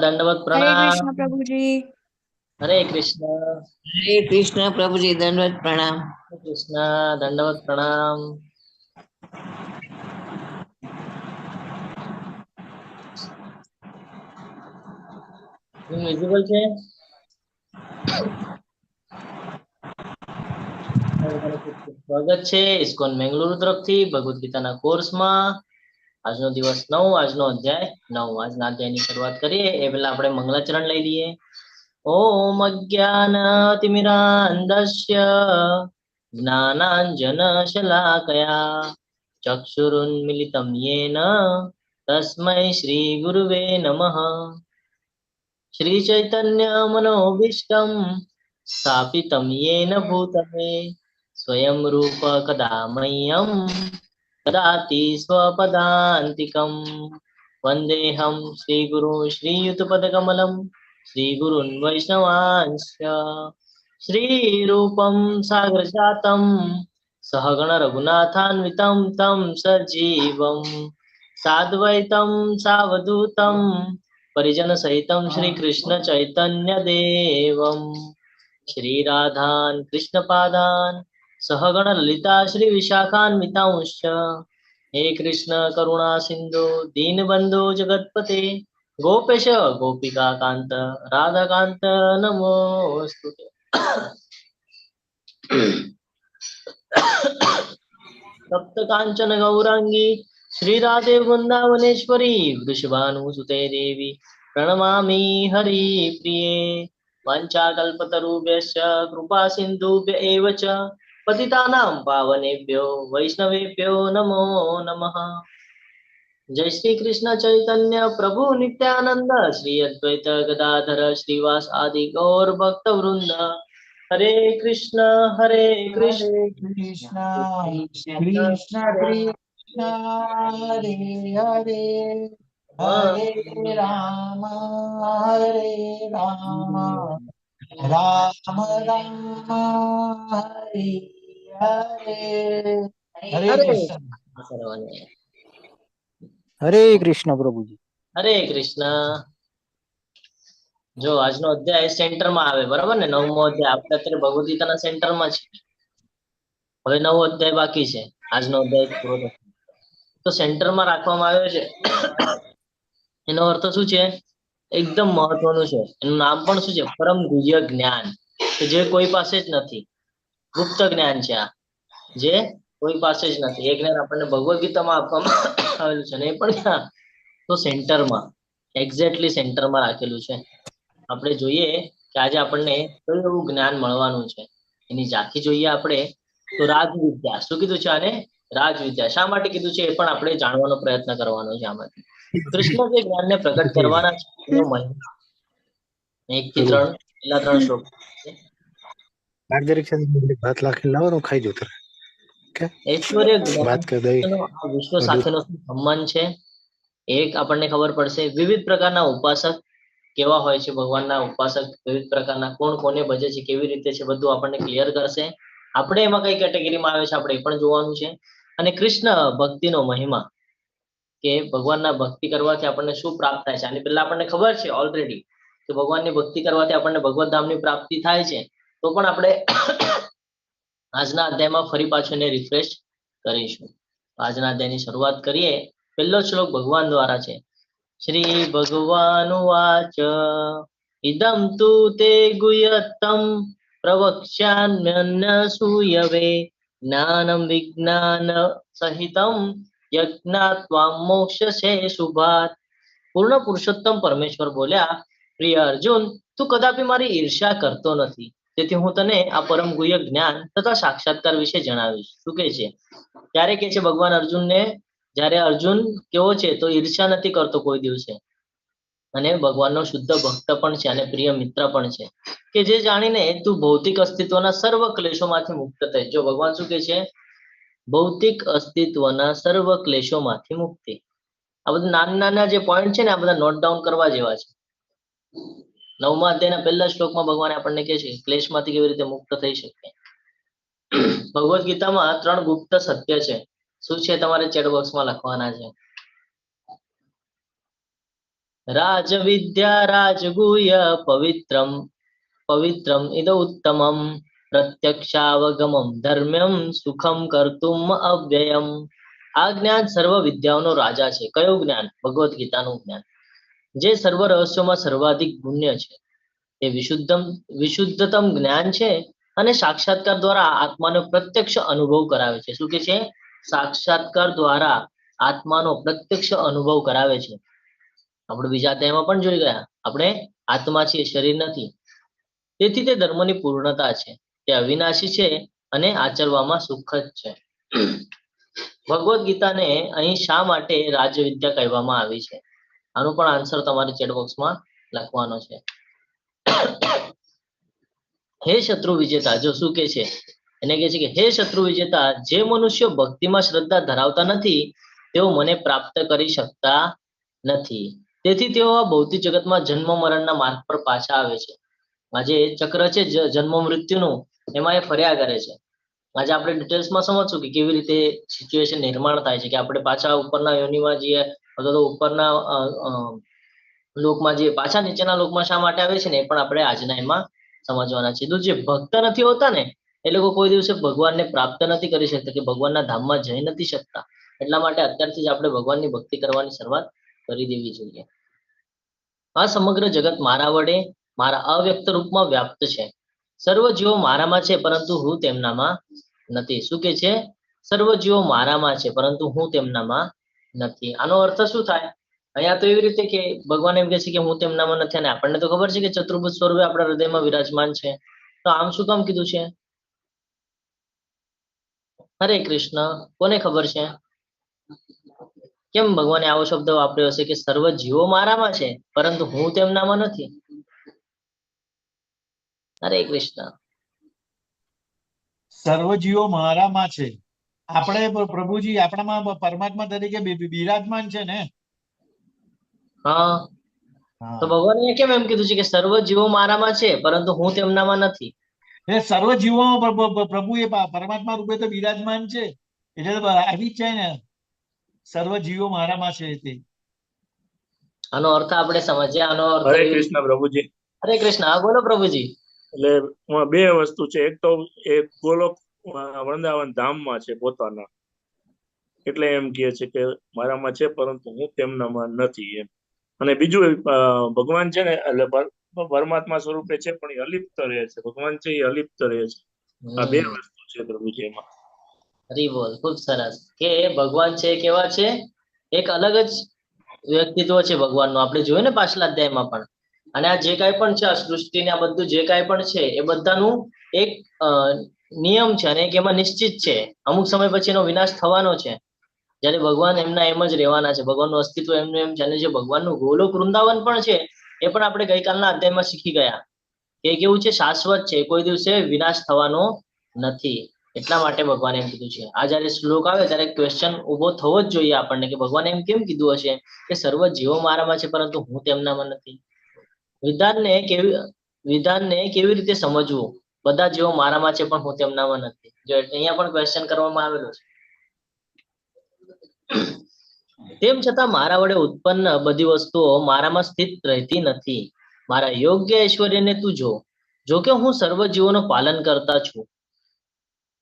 दंडवत हरे प्रणाम। कृष्ण प्रभु जी। हरे कृष्ण। हरे कृष्ण प्रभु जी, दंडवत प्रणाम। हरे कृष्ण। दंडवत प्रणाम। વિઝિબલ છે? સ્વાગત છે ઇસ્કોન મેંગલુરુ તરફથી ભગવદ ગીતાના કોર્સમાં। આજનો દિવસ 9, આજનો અધ્યાય 9। આજના અધ્યાયની શરૂઆત કરીએ એ પહેલા આપણે મંગલાચરણ લઈ લઈએ। ઓમ અજ્ઞાનતિમિરાન્ધસ્ય જ્ઞાનાંજનશલાકયા ચક્ષુરુન્મિલિतं येन तस्मै श्रीगुरुवे नमः। श्रीचैतन्यमनोभीष्टं स्थापितं येन भूतले स्वयं रूप कदा मह्यं ददाति स्वपदान्तिकं। वन्देऽहं श्रीगुरुं श्रीयुतपदकमलं श्रीगुरुन् वैष्णवांश्च। श्रीरूपं सागरजातं सहगण रघुनाथान्वितं तं सजीवं साद्वैतं सावधूतं परिजन सहितं श्री कृष्ण चैतन्य देवं श्रीराधान् कृष्णपादान् सहगण ललिता श्री विशाखान्वितांश्च। हे कृष्ण करुणा सिंधु दीनबंधु जगतपते गोपेश गोपिका कांत राधाकांत नमोस्तुते। सप्त कांचन गौरांगी श्रीराधे वृंदावनेश्वरी वृषभानुसुते देवी प्रणमामि हरिप्रिये। वाञ्छाकल्पतरुभ्यश्च कृपा सिन्धुभ्य एव च पतितानां पावनेभ्यो वैष्णवेभ्यो नमो नमः। जय श्री कृष्ण चैतन्य प्रभु नित्यानंद श्री अद्वैत गदाधर श्रीवास आदि गौर भक्त वृंद। हरे कृष्ण हरे कृष्ण हरे कृष्णा कृष्ण हरे कृष्ण हरे हरे हरे राम राम राम हरे हरे। हरे हरे कृष्ण। सर्वांनी हरे कृष्ण प्रभु जी। हरे कृष्ण। जो આજનો અધ્યાય સેન્ટરમાં આવે બરાબર ને, નવમો અધ્યાય આપણે અત્યારે ભગવદ ગીતાના સેન્ટરમાં છે। હવે નવો અધ્યાય બાકી છે, આજનો અધ્યાય પૂરો થશે તો સેન્ટરમાં રાખવામાં આવ્યો છે। એનો અર્થ શું છે? એકદમ મહત્વનું છે। એનું નામ પણ શું છે? પરમ ગુહ્ય જ્ઞાન, કે જે કોઈ પાસે જ નથી। ગુપ્ત જ્ઞાન છે આ, જે કોઈ પાસે જ નથી। એ જ્ઞાન આપણને ભગવદ ગીતામાં આપવામાં આવેલું છે ને એ પણ ક્યાં? તો સેન્ટરમાં, એક્ઝેક્ટલી સેન્ટરમાં રાખેલું છે। આપણે જોઈએ કે આજે આપણને કયું એવું જ્ઞાન મળવાનું છે, એની ઝાંખી જોઈએ આપણે તો રાજવિદ્યા। શું કીધું છે આને? રાજવિદ્યા। શા માટે કીધું છે એ પણ આપણે જાણવાનો પ્રયત્ન કરવાનો છે આમાંથી। કૃષ્ણ જે જ્ઞાનને પ્રગટ કરવાના છે એનો મહિમા 1 થી 3 પહેલા 3 શ્લોક भात लाखी लावવાનું ખાઈ જો તારે કે ઐશ્વર્ય વાત કર દઈ જ્ઞાનનો આ વિશ્વ સાથેનો શું સંબંધ છે એક આપણને ખબર પડશે। વિવિધ પ્રકારના ઉપાસક કેવા હોય છે, ભગવાનના ઉપાસક વિવિધ પ્રકારના કોણ કોને ભજે છે, કેવી રીતે છે, બધું આપણને ક્લિયર કરશે। આપણે એમાં કઈ કેટેગરીમાં આવે છે આપણે એ પણ જોવાનું છે। અને કૃષ્ણ ભક્તિનો મહિમા, કે ભગવાનના ભક્તિ કરવાથી આપણને શું પ્રાપ્ત થાય છે। આની પહેલા આપણને ખબર છે ઓલરેડી કે ભગવાનની ભક્તિ કરવાથી આપણને ભગવત ધામની પ્રાપ્તિ થાય છે, તો પણ આપણે આજના અધ્યાયમાં ફરી પાછું એને રિફ્રેશ કરીશું। આજના અધ્યાયની શરૂઆત કરીએ। પહેલો શ્લોક ભગવાન દ્વારા છે। શ્રી ભગવાનુવાચ ઇદમ તુ તે ગુહ્યતમ પ્રવક્ષ્યામ્યન્યસૂયવે જ્ઞાનમ વિજ્ઞાન સહિતમ યજ્ઞાત્વા મોક્ષસે શુભાત। પૂર્ણ પુરુષોત્તમ પરમેશ્વર બોલ્યા, પ્રિય અર્જુન, તું કદાપી મારી ઈર્ષ્યા કરતો નથી, તેથી હું તને આ પરમ ગુહ્ય જ્ઞાન તથા સાક્ષાત્કાર વિશે જણાવીશ। શું કહે છે? ત્યારે કે છે ભગવાન અર્જુનને, જ્યારે અર્જુન કેવો છે તો ઈર્ષ્યા નથી કરતો કોઈ દિવસે, અને ભગવાનનો શુદ્ધ ભક્ત પણ છે અને પ્રિય મિત્ર પણ છે, કે જે જાણીને તું ભૌતિક અસ્તિત્વના સર્વ ક્લેશોમાંથી મુક્ત થઈ। જો ભગવાન શું કહે છે? ભૌતિક અસ્તિત્વના સર્વ ક્લેશોમાંથી મુક્તિ। આ બધા નાના નાના જે પોઈન્ટ છે ને, આ બધા નોટ ડાઉન કરવા જેવા છે। 9મા અધ્યાયના પહેલા શ્લોકમાં ભગવાન આપણને કહે છે ક્લેશમાંથી કેવી રીતે મુક્ત થઈ શકે। ભગવદ ગીતામાં 3 ગુપ્ત સત્ય છે। શું છે? તમારે ચેટ બોક્સમાં લખવાના છે। રાજવિદ્યા રાજગુહ્ય પવિત્રમ પવિત્રમ ઇદ ઉત્તમમ પ્રત્યક્ષાવગમમ ધર્મ્યમ સુખમ કર્તુમ અવ્યયમ. આ જ્ઞાન સર્વ વિદ્યાઓનો રાજા છે. કયું જ્ઞાન? ભગવદ્ ગીતાનું જ્ઞાન, જે સર્વ રહસ્યોમાં સર્વાધિક પુણ્ય છે. એ વિશુદ્ધતમ જ્ઞાન છે અને સાક્ષાત્કાર દ્વારા આત્માનો પ્રત્યક્ષ અનુભવ કરાવે છે. શું કે છે? સાક્ષાત્કાર દ્વારા આત્માનો પ્રત્યક્ષ અનુભવ કરાવે છે. આપણે બીજા અધ્યાયમાં પણ જોઈ ગયા, આપણે આત્મા છીએ, શરીર નથી. તેથી તે ધર્મની પૂર્ણતા છે, તે અવિનાશી છે અને આચરવામાં સુખદ છે. ભગવદ્ ગીતાને અહીં શા માટે રાજવિદ્યા કહેવામાં આવી છે? આનું પણ આન્સર તમારે ચેટ બોક્સમાં લખવાનો છે. હે શત્રુ વિજેતા, જો શું કે છે એને કહે છે કે હે શત્રુ વિજેતા, જે મનુષ્યો ભક્તિમાં શ્રદ્ધા ધરાવતા નથી તેઓ મને પ્રાપ્ત કરી શકતા નથી. તેથી તેઓ આ ભૌતિક જગતમાં જન્મ મરણના માર્ગ પર પાછા આવે છે. આજે ચક્ર છે જન્મ મૃત્યુનું, એમાં એ ફર્યા કરે છે. આજે આપણે ડિટેલ્સમાં સમજશું કે કેવી રીતે સિચ્યુએશન નિર્માણ થાય છે, કે આપણે પાછા ઉપરના યોનિમાં જઈએ અથવા તો ઉપરના લોકમાં જઈએ, પાછા નીચેના લોકમાં શા માટે આવે છે ને એ પણ આપણે આજના એમાં સમજવાના છે. તો જે ભક્ત નથી હોતા ને એ લોકો કોઈ દિવસે ભગવાનને પ્રાપ્ત નથી કરી શકતા, કે ભગવાનના ધામમાં જઈ નથી શકતા. એટલા માટે અત્યારથી જ આપણે ભગવાનની ભક્તિ કરવાની શરૂઆત કરી દેવી જોઈએ. આ સમગ્ર જગત મારા વડે મારા અવ્યક્ત રૂપમાં વ્યાપ્ત છે. સર્વ જીવો મારામાં છે પરંતુ હું તેમનામાં નથી. શું કે છે? સર્વ જીવો મારામાં છે પરંતુ હું તેમનામાં નથી. આનો અર્થ શું થાય? અહીંયા તો એવી રીતે કે ભગવાન એમ કહે છે કે હું તેમનામાં નથી, અને આપણને તો ખબર છે કે ચતુર્ભુજ સ્વરૂપે આપણા હૃદયમાં વિરાજમાન છે. તો આમ શું કામ કીધું છે? હરે કૃષ્ણ, કોને ખબર છે કેમ ભગવાને આવો શબ્દ વાપર્યો હશે કે સર્વ જીવો મારામાં છે પરંતુ હું તેમનામાં નથી? હરે કૃષ્ણ. સર્વ જીવો મારામાં છે. આપણે પ્રભુજી આપણામાં પરમાત્મા તરીકે બિરાજમાન છે ને. હા, તો ભગવાને કેમ એમ કીધું છે કે સર્વ જીવો મારામાં છે પરંતુ હું તેમનામાં નથી? એ સર્વ જીવોમાં પ્રભુ એ પરમાત્મા રૂપે તો બિરાજમાન છે, એટલે તો આવી જ છે ને, સર્વ જીવો મારામાં છે તે. આનો અર્થ આપણે સમજીએ. આનો અર્થ હરે કૃષ્ણ પ્રભુજી. હરે કૃષ્ણ. હા બોલો પ્રભુજી. એટલે બે વસ્તુ છે. એક તો એક ગોલોક વૃંદાવન ધામમાં છે પોતાના, એટલે એમ કહે છે કે મારામાં છે પરંતુ હું તેમનામાં નથી એમ. અને બીજું ભગવાન છે ને એટલે પરમાત્મા સ્વરૂપે છે પણ એ અલિપ્ત રહે છે. ભગવાન છે એ અલિપ્ત રહે છે. આ બે વસ્તુ છે પ્રભુજી એમાં. હરી બોલ, ખૂબ સરસ. કે ભગવાન છે કેવા છે? એક અલગ જ વ્યક્તિત્વ છે ભગવાનનું. આપણે જોયું ને પાછલા અધ્યાયમાં પણ. અને આ જે કાંઈ પણ છે, આ સૃષ્ટિને આ બધું જે કાંઈ પણ છે એ બધાનું એક નિયમ છે અને એક એમાં નિશ્ચિત છે. અમુક સમય પછી એનો વિનાશ થવાનો છે. જ્યારે ભગવાન એમના એમ જ રહેવાના છે. ભગવાનનું અસ્તિત્વ એમનું એમ છે. અને જે ભગવાનનું ગોલોક વૃંદાવન પણ છે એ પણ આપણે ગઈકાલના અધ્યાયમાં શીખી ગયા કે કેવું છે? શાશ્વત છે, કોઈ દિવસે વિનાશ થવાનો નથી. એટલા માટે ભગવાને એમ કીધું છે. આ જયારે શ્લોક આવે ત્યારે ક્વેશ્ચન ઉભો થવો જ જોઈએ આપણને કે ભગવાને એમ કેમ કીધું હશે કે સર્વ જીવો મારામાં છે પરંતુ હું તેમનામાં નથી? વિધાનને કેવી રીતે સમજવું? બધા જીવો મારામાં છે પણ હું તેમનામાં નથી. જો અહીંયા પણ ક્વેશ્ચન કરવામાં આવેલો છે. તેમ છતાં મારા વડે ઉત્પન્ન બધી વસ્તુઓ મારામાં સ્થિત રહેતી નથી. મારા યોગ્ય ઐશ્વર્યને તું જો કે હું સર્વ જીવોનું પાલન કરતા છું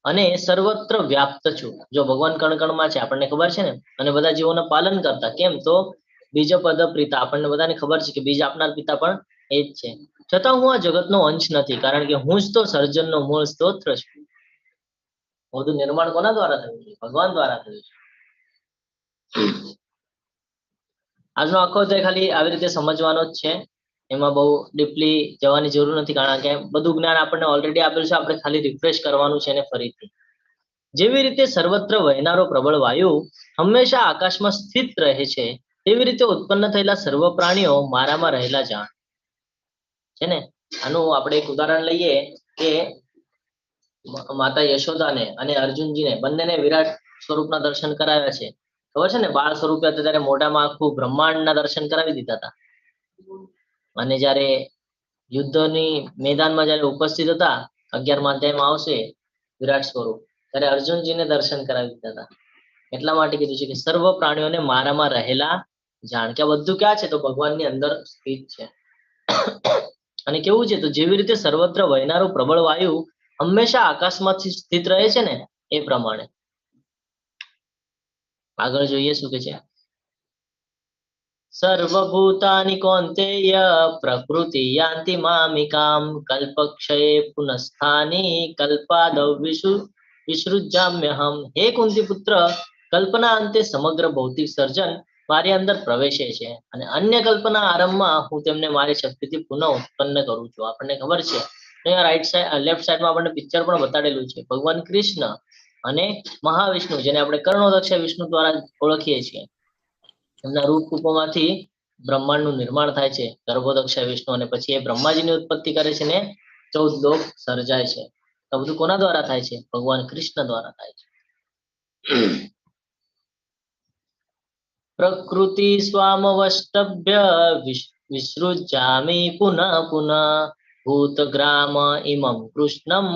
અને સર્વત્ર વ્યાપ્ત છું. જો ભગવાન કણકણમાં છે આપણને ખબર છે ને, અને બધા જીવોનું પાલન કરતા. કેમ? તો બીજ પદ પિતા, આપણને બધાને ખબર છે કે બીજ આપનાર પિતા પણ એ જ છે. છતાં હું આ જગતનો અંશ નથી, કારણ કે હું જ તો સર્જનનો મૂળ સ્ત્રોત્ર છું. બધું નિર્માણ કોના દ્વારા થયું છે? ભગવાન દ્વારા થયું છે. આજનો આખો અધ્યાય ખાલી આવી રીતે સમજવાનો જ છે. એમાં બહુ ડીપલી જવાની જરૂર નથી, કારણ કે બધું જ્ઞાન આપણને ઓલરેડી આપેલું છે. આપણે ખાલી રિફ્રેશ કરવાનું છે. અને ફરીથી જેવી રીતે સર્વત્ર વહેનારો પ્રબળ વાયુ હંમેશા આકાશમાં સ્થિત રહે છે, તેવી રીતે ઉત્પન્ન થયેલા સર્વ પ્રાણીઓ મારામાં રહેલા જાણ છે ને. આનું આપણે એક ઉદાહરણ લઈએ કે માતા યશોદાને અને અર્જુનજીને બંનેને વિરાટ સ્વરૂપના દર્શન કરાવ્યા છે. ખબર છે ને, બાળ સ્વરૂપે હતા ત્યારે મોઢામાં આખું બ્રહ્માંડના દર્શન કરાવી દીધા હતા. અને જયારે યુદ્ધની મેદાનમાં જયારે ઉપસ્થિત હતા, 11મા અધ્યાયમાં આવશે વિરાટ સ્વરૂપ, ત્યારે અર્જુનજીને દર્શન કરાવી દીધા હતા. એટલા માટે કીધું છે કે સર્વ પ્રાણીઓને મારામાં રહેલા જાણ કે આ બધું ક્યાં છે તો ભગવાનની અંદર સ્થિત છે. અને કેવું છે તો જેવી રીતે સર્વત્ર વહેનારું પ્રબળ વાયુ હંમેશા આકાશમાંથી સ્થિત રહે છે ને એ પ્રમાણે. આગળ જોઈએ શું કે છે. સર્વભૂતાનિ કૌંતેય પ્રકૃતિ યાન્તિ મામિકામ કલ્પક્ષયે પુનઃસ્થાની કલ્પાદૌ વિસૃજામ્યહમ. હે કુંતી પુત્ર, કલ્પના અંતે સમગ્ર ભૌતિક સર્જન મારી અંદર પ્રવેશે છે અને અન્ય કલ્પના આરંભમાં હું તેમને મારી શક્તિથી પુનઃ ઉત્પન્ન કરું છું. આપણને ખબર છે અહીંયા રાઈટ સાઈડ લેફ્ટ સાઈડમાં આપણને પિક્ચર પણ બતાડેલું છે. ભગવાન કૃષ્ણ અને મહાવિષ્ણુ, જેને આપણે કર્ણોદક્ષ વિષ્ણુ દ્વારા ઓળખીએ છીએ, એમના રૂપમાંથી બ્રહ્માંડનું નિર્માણ થાય છે, ગર્ભોદક્ષ વિષ્ણુ, અને પછી એ બ્રહ્માજીની ઉત્પત્તિ કરે છે ને 14 લોક સર્જાય છે. તો બધું કોના દ્વારા થાય છે? ભગવાન કૃષ્ણ દ્વારા થાય છે. પ્રકૃતિ સ્વામવષ્ટભ્ય વિસૃજામિ પુનઃ પુનઃ ભૂતગ્રામ ઇમં કૃષ્ણમ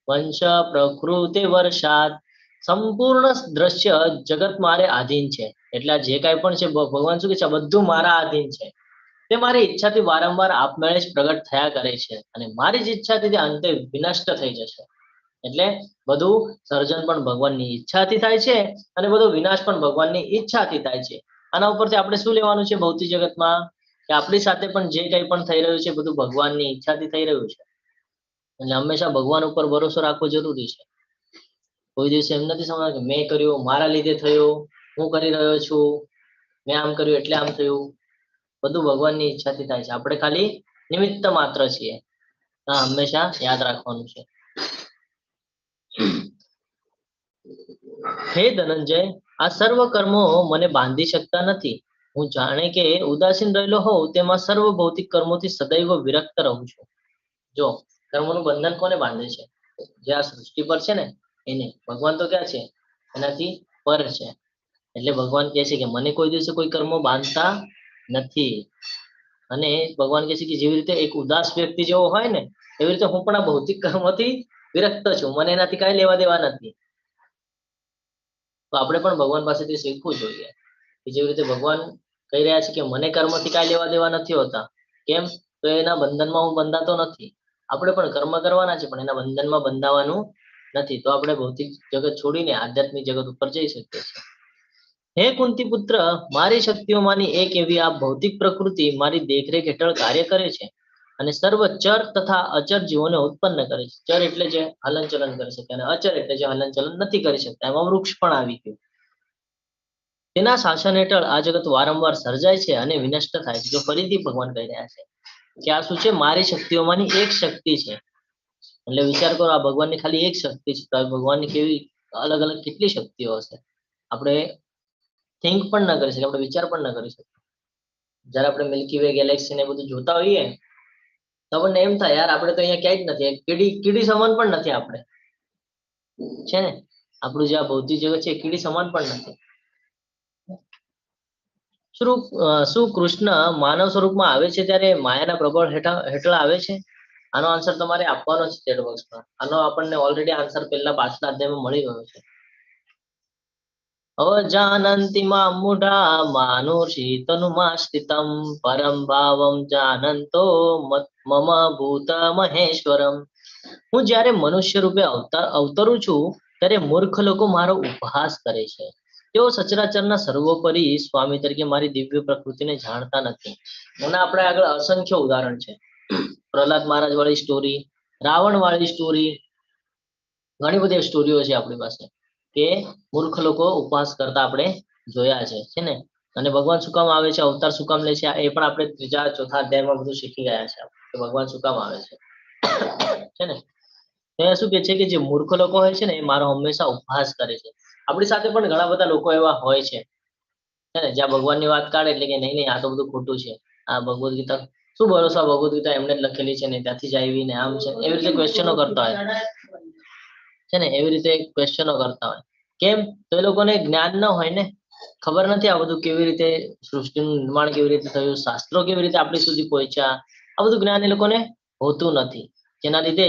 વંશ પ્રકૃતિ વર્ષાત. સંપૂર્ણ દ્રશ્ય જગત મારે આધીન છે. એટલે જે કાંઈ પણ છે ભગવાન શું કે છે, બધું મારા આધીન છે. તે મારી ઈચ્છાથી વારંવાર આપમેળે જ પ્રગટ થયા કરે છે અને મારી જ ઈચ્છાથી તે અંતે વિનષ્ટ થઈ જશે. એટલે બધું સર્જન પણ ભગવાનની ઈચ્છાથી થાય છે અને બધો વિનાશ પણ ભગવાનની ઈચ્છાથી થાય છે. આના ઉપરથી આપણે શું લેવાનું છે ભૌતિક જગતમાં? કે આપણી સાથે પણ જે કંઈ પણ થઈ રહ્યું છે બધું ભગવાનની ઈચ્છાથી થઈ રહ્યું છે. એટલે હંમેશા ભગવાન ઉપર ભરોસો રાખવો જરૂરી છે. કોઈ દિવસે એમ નથી સમજવાનું કે મેં કર્યું, મારા લીધે થયું, હું કરી રહ્યો છું, મેં આમ કર્યું એટલે આમ થયું. બધું ભગવાનની ઈચ્છાથી થાય છે. આપણે ખાલી નિમિત્ત માત્ર છીએ. હા, હંમેશા યાદ રાખવાનું છે. હે ધનંજય, આ સર્વ કર્મો મને બાંધી શકતા નથી. હું જાણે કે ઉદાસીન રહેલો હોઉં તેમાં સર્વ ભૌતિક કર્મોથી સદૈવ વિરક્ત રહું છું. જો કર્મોનું બંધન કોને બાંધે છે? જે આ સૃષ્ટિ પર છે ને એને. ભગવાન તો ક્યાં છે? એનાથી પર છે. એટલે ભગવાન કહે છે કે મને કોઈ દિવસે કોઈ કર્મો બાંધતા નથી. અને ભગવાન કહે છે કે જેવી રીતે એક ઉદાસ વ્યક્તિ જેવો હોય ને એવી રીતે હું પણ આ ભૌતિક કર્મોથી વિરક્ત છું. મને એનાથી કાંઈ લેવા દેવા નથી. તો આપણે પણ ભગવાન પાસેથી શીખવું જોઈએ કે જેવી રીતે ભગવાન કહી રહ્યા છે કે મને કર્મથી કાંઈ લેવા દેવા નથી હોતા. કેમ? તો એના બંધનમાં હું બંધાતો નથી. આપણે પણ કર્મ કરવાના છે પણ એના બંધનમાં બંધાવાનું નથી. તો આપણે ભૌતિક જગત છોડીને આધ્યાત્મિક જગત ઉપર જઈ શકીએ છીએ. હે કુંતી પુત્ર, મારી શક્તિઓમાંની એક એવી આ ભૌતિક પ્રકૃતિ મારી દેખરેખ હેઠળ કાર્ય કરે છે અને સર્વ ચર તથા અચર જીવોને ઉત્પન્ન કરે છે. ચર એટલે જે હલનચલન કરી શકે અને અચર એટલે જે હલનચલન નથી કરી શકતા. એમાં વૃક્ષ પણ આવી ગયું. તેના શાસન હેઠળ આ જગત વારંવાર સર્જાય છે અને વિનષ્ટ થાય છે. જો ફરીથી ભગવાન કહી રહ્યા છે કે આ શું છે? મારી શક્તિઓમાંની એક શક્તિ છે. એટલે વિચાર કરો, આ ભગવાનની ખાલી એક શક્તિ છે તો ભગવાનની કેવી અલગ અલગ કેટલી શક્તિઓ હશે? આપણે થિંક પણ ન કરી શકીએ, આપણે વિચાર પણ ન કરી શકીએ. જયારે આપણે મિલ્કી વે ગેલેક્સી ને બધું જોતા હોઈએ તો આપણને એમ થાય યાર આપણે તો અહીંયા ક્યાંય જ નથી. કીડી સમાન પણ નથી આપણે, છે ને? આપણું જે આ ભૌતિક જગત છે કીડી સમાન પણ નથી. શું કૃષ્ણ માનવ સ્વરૂપમાં આવે છે ત્યારે માયાના પ્રબળ હેઠળ આવે છે? આનો આન્સર તમારે આપવાનો છે ચેટ બોક્સમાં. આનો આપણને ઓલરેડી આન્સર પહેલા પાછલા અધ્યાયમાં મળી ગયો છે. અજાનંતિ મામ મૂઢા માનુષી તનુમાશ્રિતમ પરમ ભાવમ જાનંતો મમ ભૂત મહેશ્વરમ. હું જ્યારે મનુષ્ય રૂપે અવતરું છું ત્યારે મૂર્ખ લોકો મારો ઉપહાસ કરે છે. તેઓ સચરાચરના સર્વોપરી સ્વામી તરીકે મારી દિવ્ય પ્રકૃતિને જાણતા નથી. અને આપણે આગળ અસંખ્ય ઉદાહરણ છે. પ્રહલાદ મહારાજ વાળી સ્ટોરી, રાવણ વાળી સ્ટોરી, ઘણી બધી સ્ટોરીઓ છે આપણી પાસે કે મૂર્ખ લોકો ઉપવાસ કરતા આપણે જોયા છે ને? અને ભગવાન શું કામ આવે છે, અવતાર શું કામ લે છે, એ પણ આપણે ત્રીજા ચોથા અધ્યાયમાં બધું શીખી ગયા છે કે ભગવાન શું કામ આવે છે ને? ત્યાં શું કે છે કે જે મૂર્ખ લોકો હોય છે ને એ મારો હંમેશા ઉપહાસ કરે છે. આપણી સાથે પણ ઘણા બધા લોકો એવા હોય છે ને, જ્યાં ભગવાનની વાત કાઢે એટલે કે નહીં આ તો બધું ખોટું છે. આ ભગવદ્ ગીતા શું ભરોસો, ભગવદ્ ગીતા એમને જ લખેલી છે ને ત્યાંથી જ આવી ને આમ છે, એવી રીતે ક્વેશ્ચનો કરતા હોય છે ને? એવી રીતે ક્વેશ્ચનો કરતા હોય. કેમ? તો એ લોકોને જ્ઞાન ન હોય ને, ખબર નથી આ બધું કેવી રીતે સૃષ્ટિનું નિર્માણ કેવી રીતે થયું, શાસ્ત્રો કેવી રીતે આપણી સુધી પહોંચ્યા. આ બધું જ્ઞાન એ લોકોને હોતું નથી, જેના લીધે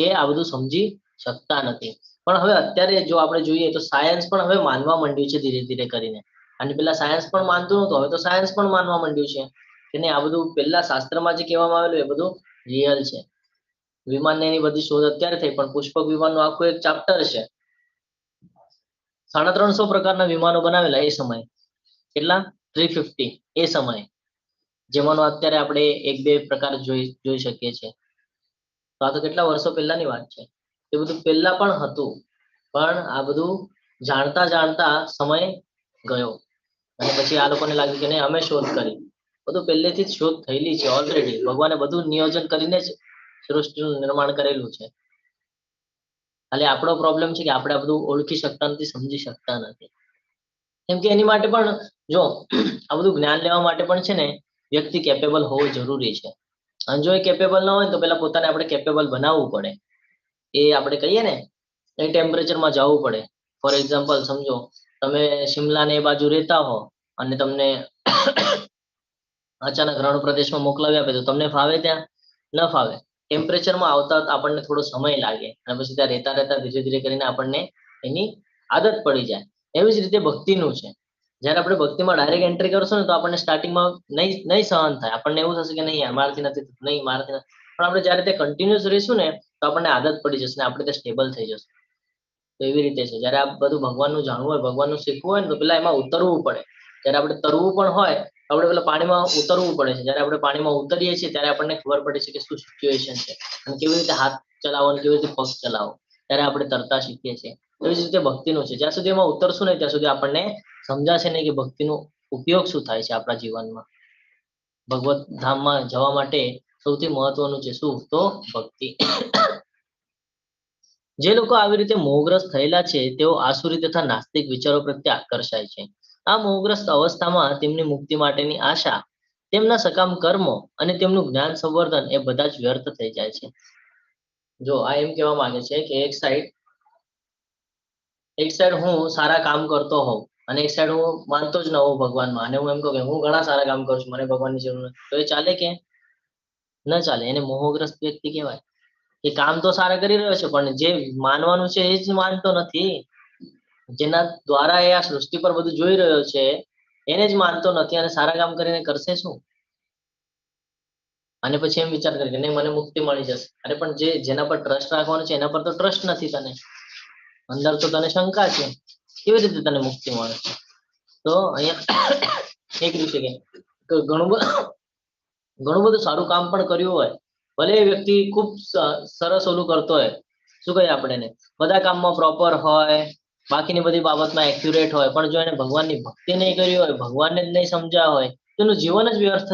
એ આ બધું સમજી શકતા નથી. પણ હવે અત્યારે જો આપણે જોઈએ તો સાયન્સ પણ હવે માનવા માંડ્યું છે ધીરે ધીરે કરીને અને પેલા સાયન્સ પણ માનતું નતું, હવે તો સાયન્સ પણ માનવા માંડ્યું છે કે નહીં આ બધું પેલા શાસ્ત્રમાં જે કહેવામાં આવેલું એ બધું રિયલ છે. વિમાન એની બધી શોધ અત્યારે થઈ, પણ પુષ્પક વિમાનનું આખું એક ચાપ્ટર છે. 350 પ્રકારના વિમાનો બનાવેલા એ સમયે. કેટલા? 350 એ સમયે, જેમાંનો અત્યારે આપણે 1-2 પ્રકાર જોઈ શકીએ છીએ. તો આ તો કેટલા વર્ષો પહેલાની વાત છે. એ બધું પહેલા પણ હતું, પણ આ બધું જાણતા જાણતા સમય ગયો અને પછી આ લોકોને લાગ્યું કે નહીં અમે શોધ કરી. બધું પહેલેથી જ શોધ થયેલી છે ઓલરેડી. ભગવાને બધું નિયોજન કરીને જ સૃષ્ટિનું નિર્માણ કરેલું છે. ખાલી આપણો પ્રોબ્લેમ છે કે આપણે આ બધું ઓળખી શકતા નથી, સમજી શકતા નથી. કેમ કે એની માટે પણ જો આ બધું જ્ઞાન લેવા માટે પણ છે ને વ્યક્તિ કેપેબલ હોવો જરૂરી છે. અને જો એ કેપેબલ ન હોય તો પેલા પોતાને આપણે કેપેબલ બનાવવું પડે. એ આપણે કહીએ ને એ ટેમ્પરેચરમાં જવું પડે. ફોર એક્ઝામ્પલ સમજો તમે શિમલા ને એ બાજુ રહેતા હો અને તમને અચાનક રણ પ્રદેશમાં મોકલાવી આપે તો તમને ફાવે? ત્યાં ન ફાવે. ટેમ્પરેચરમાં આવતા આપણને થોડો સમય લાગે અને પછી ત્યાં રહેતા રહેતા ધીરે ધીરે કરીને આપણને એની આદત પડી જાય. એવી જ રીતે ભક્તિનું છે. જ્યારે આપણે ભક્તિમાં ડાયરેક્ટ એન્ટ્રી કરશું ને તો આપણને સ્ટાર્ટિંગમાં નહીં સહન થાય. આપણને એવું થશે કે નહીં યાર મારાથી નથી થતું, નહીં મારાથી નથી. પણ આપણે જ્યારે તે કન્ટિન્યુઅસ રહીશું ને તો આપણને આદત પડી જશે ને આપણે તે સ્ટેબલ થઈ જશું. તો એવી રીતે છે જ્યારે આ બધું ભગવાનનું જાણવું હોય, ભગવાનનું શીખવું હોય ને તો પેલા એમાં ઉતરવું પડે. જ્યારે આપણે તરવું પણ હોય તો આપણે પેલા પાણીમાં ઉતરવું પડે છે. જ્યારે આપણે પાણીમાં ઉતરીએ છીએ ત્યારે આપણને ખબર પડે છે કે શું સિચ્યુએશન છે અને કેવી રીતે હાથ ચલાવો અને કેવી રીતે પગ ચલાવો. ત્યારે આપણે તરતા શીખીએ છીએ. એવી જ રીતે ભક્તિનું છે. જ્યાં સુધી એમાં ઉતરશું નહીં ત્યાં સુધી આપણને સમજાશે નહીં કે ભક્તિનો ઉપયોગ શું થાય છે આપણા જીવનમાં. ભગવત ધામમાં જવા માટે સૌથી મહત્વનું છે શું? તો ભક્તિ. જે લોકો આવી રીતે મોહગ્રસ્ત થયેલા છે તેઓ આસુરી તથા નાસ્તિક વિચારો પ્રત્યે આકર્ષાય છે. આ મોહગ્રસ્ત અવસ્થામાં તેમની મુક્તિ માટેની આશા, તેમના સકામ કર્મો અને તેમનું જ્ઞાન સંવર્ધન એ બધા જ વ્યર્થ થઈ જાય છે. જો આ એમ કહેવા માંગે છે કે એક સાઈડ હું સારા કામ કરતો હોઉં અને એક સાઈડ હું માનતો જ ન હોઉં ભગવાનમાં અને હું એમ કહું કે હું ઘણા સારા કામ કરું છું, મને ભગવાનની જરૂર નથી, તો એ ચાલે કે ન ચાલે? એને મોહગ્રસ્ત વ્યક્તિ કહેવાય. એ કામ તો સારા કરી રહ્યો છે પણ જે માનવાનું છે એ જ માનતો નથી. જેના દ્વારા એ આ સૃષ્ટિ પર બધું જોઈ રહ્યો છે એને જ માનતો નથી અને સારા કામ કરીને કરશે શું? અને પછી એમ વિચાર કરે કે નહીં મને મુક્તિ મળી જશે. અરે પણ જેના પર ટ્રસ્ટ રાખવાનો છે એના પર તો ટ્રસ્ટ નથી તને. અંદર તો તને શંકા છે. કેવી રીતે તને મુક્તિ મળે? તો અહીંયા એક રીતે કે ઘણું બધું સારું કામ પણ કર્યું હોય, ભલે એ વ્યક્તિ ખૂબ સરસ ઓલું કરતો હોય, શું કહીએ આપણે એને, બધા કામમાં પ્રોપર હોય, બાકીની બધી બાબતમાં એક્યુરેટ હોય, પણ જો એને ભગવાનની ભક્તિ નહીં કરી હોય, ભગવાનને જ નહીં સમજ્યા હોય તો એનું જીવન જ વ્યર્થ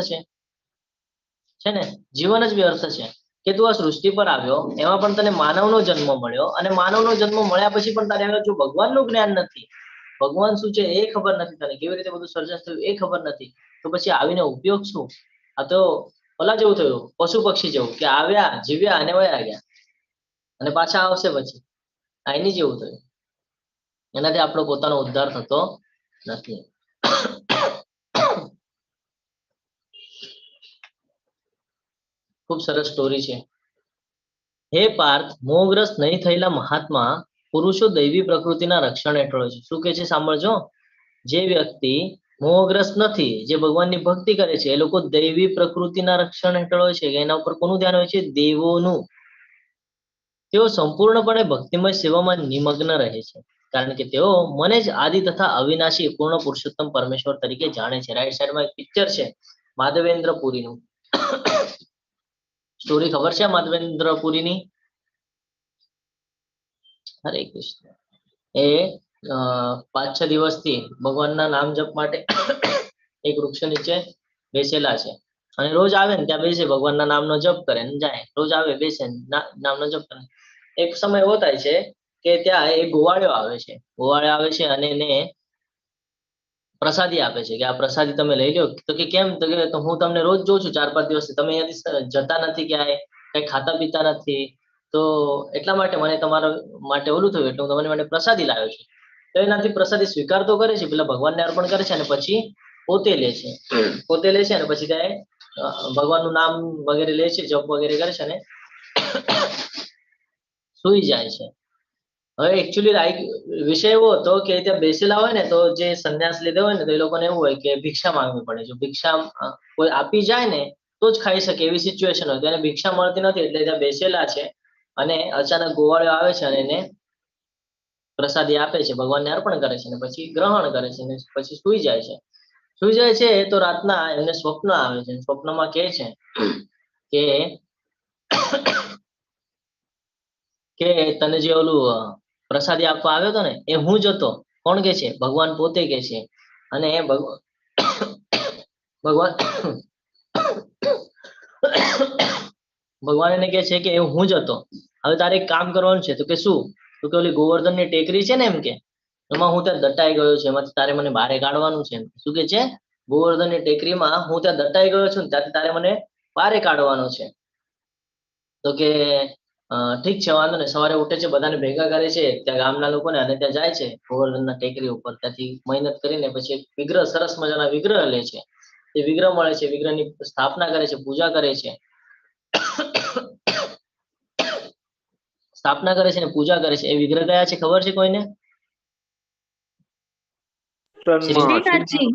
છે ને? જીવન જ વ્યર્થ છે. કે તું આ સૃષ્ટિ પર આવ્યો એમાં પણ તને માનવનો જન્મ મળ્યો અને માનવનો જન્મ મળ્યા પછી પણ તારે જો ભગવાનનું જ્ઞાન નથી, ભગવાન શું છે એ ખબર નથી તને, કેવી રીતે બધું સર્જન થયું એ ખબર નથી, તો પછી આવીને ઉપયોગ શું? આ તો ઓલા જેવું થયું, પશુ પક્ષી જેવું કે આવ્યા, જીવ્યા અને વયા ગયા અને પાછા આવશે પછી. આ એની જેવું થયું. એનાથી આપણો પોતાનો ઉદ્ધાર થતો નથી. ખૂબ સરસ સ્ટોરી છે. હે પાર્થ, મોહગ્રસ્ત નહીં થયેલા મહાત્મા પુરુષો દૈવી પ્રકૃતિના રક્ષણ હેઠળ છે. શું કે છે સાંભળજો. જે વ્યક્તિ મોહગ્રસ્ત નથી, જે ભગવાનની ભક્તિ કરે છે, એ લોકો દૈવી પ્રકૃતિના રક્ષણ હેઠળ હોય છે. એના ઉપર કોનું ધ્યાન હોય છે? દેવોનું. તેઓ સંપૂર્ણપણે ભક્તિમય સેવામાં નિમગ્ન રહે છે કારણ કે તેઓ મને જ આદિ તથા અવિનાશી પૂર્ણ પુરુષોત્તમ પરમેશ્વર તરીકે જાણે છે. રાઈટ સાઈડમાં એક પિક્ચર છે માધવેન્દ્ર પુરીનું. સ્ટોરી ખબર છે માધવેન્દ્ર પુરીની? હરે કૃષ્ણ. એ 5-6 દિવસથી ભગવાનના નામ જપ માટે એક વૃક્ષ નીચે બેસેલા છે અને રોજ આવે ને ત્યાં બેસે, ભગવાનના નામનો જપ કરે ને જાય. રોજ આવે, બેસે, નામનો જપ કરે. એક સમય એવો થાય છે કે ત્યાં એક ગોવાળિયો આવે છે. ગોવાળિયો આવે છે અને એને પ્રસાદી આપે છે કે આ પ્રસાદી તમે લઈ લો. તો કે કેમ? તો કે હું તમને રોજ જોઉં છું 4-5 દિવસથી, તમે અહીંયાથી જતા નથી ક્યાંય, કઈ ખાતા પીતા નથી, તો એટલા માટે મને તમારા માટે ઓલું થયું એટલે હું તમારી માટે પ્રસાદી લાવ્યો છું. તો એનાથી પ્રસાદી સ્વીકાર તો કરે છે, પેલા ભગવાનને અર્પણ કરે છે અને પછી પોતે લે છે. પોતે લે છે અને પછી ત્યાં ભગવાનનું નામ વગેરે લે છે, જપ વગેરે કરે છે અને સુઈ જાય છે. હવે એકચ્યુઅલી વિષય એવો હતો કે ત્યાં બેસેલા હોય ને તો જે સંન્યાસ લીધો હોય ને તો એ લોકોને એવું હોય કે ભિક્ષા માંગવી પડે. જો ભિક્ષા કોઈ આપી જાય ને તો જ ખાઈ શકે એવી સિચ્યુએશન હોય. તો એને ભિક્ષા મળતી નથી એટલે ત્યાં બેસેલા છે અને અચાનક ગોવાળિયો આવે છે અને એને પ્રસાદી આપે છે, ભગવાનને અર્પણ કરે છે અને પછી ગ્રહણ કરે છે અને પછી સૂઈ જાય છે. સૂઈ જાય છે તો રાતના એમને સ્વપ્ન આવે છે. સ્વપ્નમાં કહે છે કે કે તને જે ઓલું પ્રસાદી આપવા આવ્યો હતો ને એ હું જ હતો. કોણ કે છે? ભગવાન પોતે કે છે. અને ભગવાન ભગવાન એને કે છે કે એ હું જ હતો. હવે તારે એક કામ કરવાનું છે. તો કે શું? તો કે ઓલી ગોવર્ધનની ટેકરી છે ને એમ કે એમાં હું ત્યાં દટાઈ ગયો છું, એમાંથી તારે મને બહાર કાઢવાનું છે. શું કે છે? ગોવર્ધનની ટેકરીમાં હું ત્યાં દટાઈ ગયો છું ને ત્યાંથી તારે મને બહાર કાઢવાનો છે. તો કે ઠીક છે, વાંધો નહીં. સવારે ઉઠે છે, બધાને ભેગા કરે છે ત્યાં ગામના લોકોને અને ત્યાં જાય છે ગોવર્ધનના ટેકરી ઉપર. ત્યાંથી મહેનત કરીને પછી એક વિગ્રહ, સરસ મજાના વિગ્રહ લે છે. એ વિગ્રહ મળે છે, વિગ્રહની સ્થાપના કરે છે, પૂજા કરે છે, સ્થાપના કરે છે અને પૂજા કરે છે. એ વિગ્રહ કયા છે ખબર છે કોઈને? શ્રીનાથજી.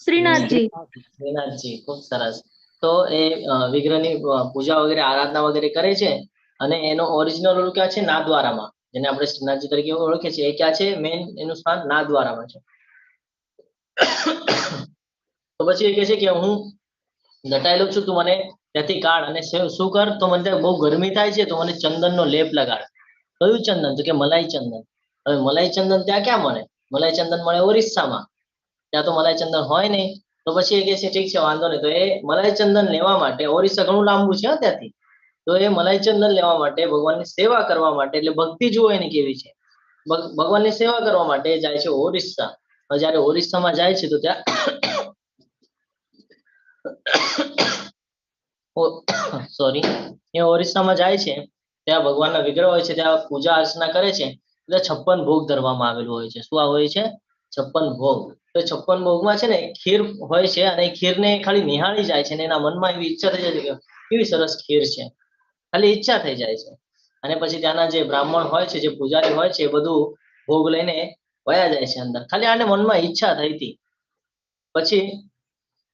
શ્રીનાથજી. શ્રીનાથજી. ખૂબ સરસ. તો એ વિગ્રહની પૂજા વગેરે, આરાધના વગેરે કરે છે અને એનો ઓરિજિનલ ઓલું ક્યાં છે? નાથદ્વારામાં, જેને આપણે શ્રીનાથજી તરીકે ઓળખીએ છીએ. એ ક્યાં છે? મેન એનું સ્થાન નાથદ્વારામાં છે. તો પછી એ કહે છે કે હું દટાયેલો છું, તું મને ત્યાંથી કાઢ અને શું કર? તો મને ત્યાં બહુ ગરમી થાય છે તો મને ચંદનનો લેપ લગાડ. કયું ચંદન? તો કે મલાઈ ચંદન. હવે મલાઈ ચંદન ત્યાં ક્યાં મળે? મલાઈ ચંદન મળે ઓરિસ્સામાં. ત્યાં તો મલાઈ ચંદન હોય નહીં. તો પછી એ કહે છે ઠીક છે, વાંધો નહીં. તો એ મલાઈ ચંદન લેવા માટે, ઓરિસ્સા ઘણું લાંબુ છે ત્યાંથી, તો એ મલાઈ ચંદન લેવા માટે, ભગવાનની સેવા કરવા માટે, એટલે ભક્તિ જુઓ એની કેવી છે, ભગવાનની સેવા કરવા માટે જાય છે ઓરિસ્સા. જયારે ઓરિસ્સામાં જાય છે તો ત્યાં સોરી, એ ઓરિસ્સામાં જાય છે ત્યાં ભગવાનના વિગ્રહ હોય છે, ત્યાં પૂજા અર્ચના કરે છે. એટલે 56 ભોગ ધરવામાં આવેલું હોય છે. શું આ હોય છે? 56 ભોગ. તો 56 ભોગમાં છે ને ખીર હોય છે અને એ ખીરને ખાલી નિહાળી જાય છે અને એના મનમાં એવી ઈચ્છા થઈ જાય છે કે કેવી સરસ ખીર છે, ખાલી ઈચ્છા થઈ જાય છે. અને પછી ત્યાંના જે બ્રાહ્મણ હોય છે, જે પૂજારી હોય છે, એ બધું ભોગ લઈને વયા જાય છે અંદર. ખાલી આને મનમાં ઈચ્છા થઈ હતી. પછી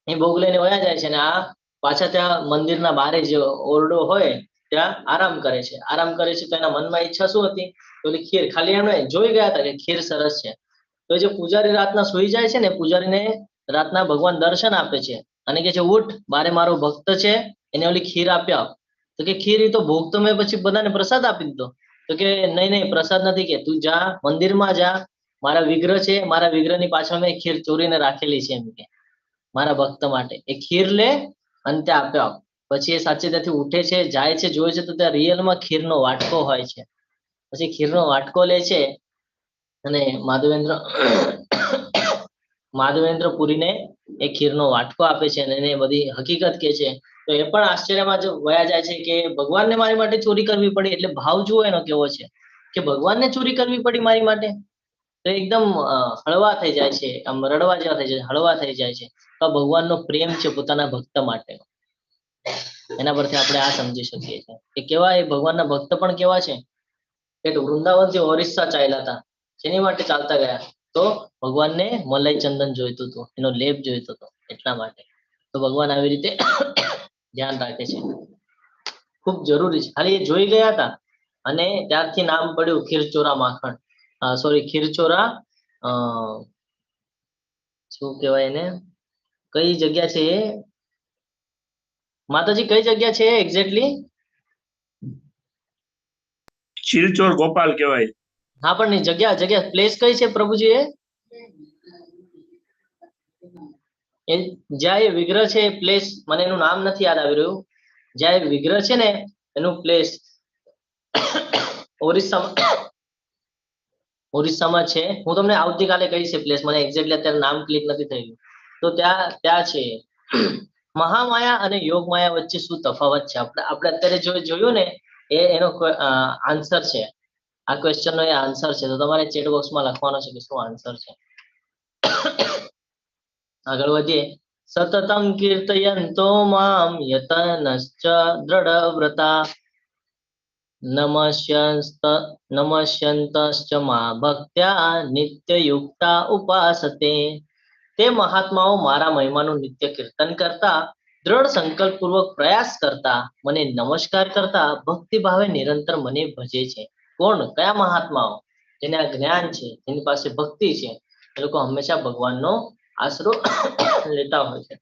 એ ભોગ લઈને વયા જાય છે અને આ પાછા ત્યાં મંદિરના બારે જે ઓરડો હોય ત્યાં આરામ કરે છે. આરામ કરે છે તો એના મનમાં ઈચ્છા શું હતી? તો ઓલી ખીર. ખાલી એમણે જોઈ ગયા હતા કે ખીર સરસ છે. તો જે પૂજારી રાતના સુઈ જાય છે ને, પૂજારીને રાતના ભગવાન દર્શન આપે છે અને કે છે ઉઠ, બારે મારો ભક્ત છે, એને ઓલી ખીર આપ્યા. તો કે ખીર? એ તો ભોગ તો મેં પછી બધાને પ્રસાદ આપી દીધો. તો કે નહીં નહીં, પ્રસાદ નથી. કે તું જા, મંદિરમાં જા, મારા વિગ્રહ છે, મારા વિગ્રહની પાછળ મેં ખીર ચોરીને રાખેલી છે એમ કે મારા ભક્ત માટે. એ ખીર લે અને ત્યાં આપ્યો. પછી એ સાચે ત્યાંથી ઉઠે છે, જાય છે, જોવે છે તો ત્યાં રિયલમાં ખીરનો વાટકો હોય છે. પછી ખીરનો વાટકો લે છે અને માધવેન્દ્ર પુરીને એ ખીરનો વાટકો આપે છે અને એને બધી હકીકત કે છે. તો એ પણ આશ્ચર્યમાં જ વયા જાય છે કે ભગવાનને મારી માટે ચોરી કરવી પડી. એટલે ભાવ જુઓ એનો કેવો છે કે ભગવાનને ચોરી કરવી પડી મારી માટે. તો એકદમ હળવા થઈ જાય છે, આમ રડવા જેવા થઈ જાય, હળવા થઈ જાય છે. તો ભગવાનનો પ્રેમ છે પોતાના ભક્ત માટે. એના પરથી આપણે આ સમજી શકીએ છીએ કે કેવા એ ભગવાનના ભક્ત પણ કેવા છે. કે વૃંદાવનથી ઓરિસ્સા ચાલ્યા હતા. જેની માટે ચાલતા ગયા? તો ભગવાનને મલાઈ ચંદન જોઈતું હતું, એનો લેપ જોઈતો હતો, એટલા માટે. તો ભગવાન આવી રીતે ધ્યાન રાખે છે. ખૂબ જરૂરી છે. ખાલી એ જોઈ ગયા હતા અને ત્યારથી નામ પડ્યું ખીરચોરા માખણ. સોરી, ખીરચોરા શું કહેવાય એને? કઈ જગ્યા છે એ? માતાજી કઈ જગ્યા છે એક્ઝેક્ટલી? શિલચોર ગોપાલ કહેવાય. હા, પણ જગ્યા પ્લેસ કઈ છે પ્રભુજી? એ જ્યાં એ વિગ્રહ છે એ પ્લેસ, મને એનું નામ નથી યાદ આવી રહ્યું. જ્યાં એ વિગ્રહ છે ને એનું પ્લેસ ઓરિસ્સામાં છે. હું તમને આવતીકાલે કહીશ પ્લેસ, મને એક્ઝેક્ટલી અત્યારે નામ ક્લિક નથી થઈ રહ્યું. તો ત્યાં છે. મહામાયા અને યોગ માયા વચ્ચે શું તફાવત છે? આપણે અત્યારે જોયું ને એનો આન્સર છે. આ ક્વેશ્ચન નો એ આન્સર છે. તો તમારે ચેટ બોક્સમાં લખવાનો છે કે શું આન્સર છે. આગળ વધીએ. સતતમ કીર્તયંતો મામ યતનશ્ચ દ્રઢવ્રતા નમસ્યંતશ્ચ મા ભક્ત્યા નિત્યયુક્તા ઉપાસતે. તે મહાત્માઓ મારા મહિમાનું નિત્ય કીર્તન કરતા, દ્રઢ સંકલ્પ પૂર્વક પ્રયાસ કરતા, મને નમસ્કાર કરતા, ભક્તિ ભાવે નિરંતર મને ભજે છે. કોણ? કયા મહાત્માઓ? જેને આ જ્ઞાન છે, જેની પાસે ભક્તિ છે, એ લોકો હંમેશા ભગવાનનો આશરો લેતા હોય છે.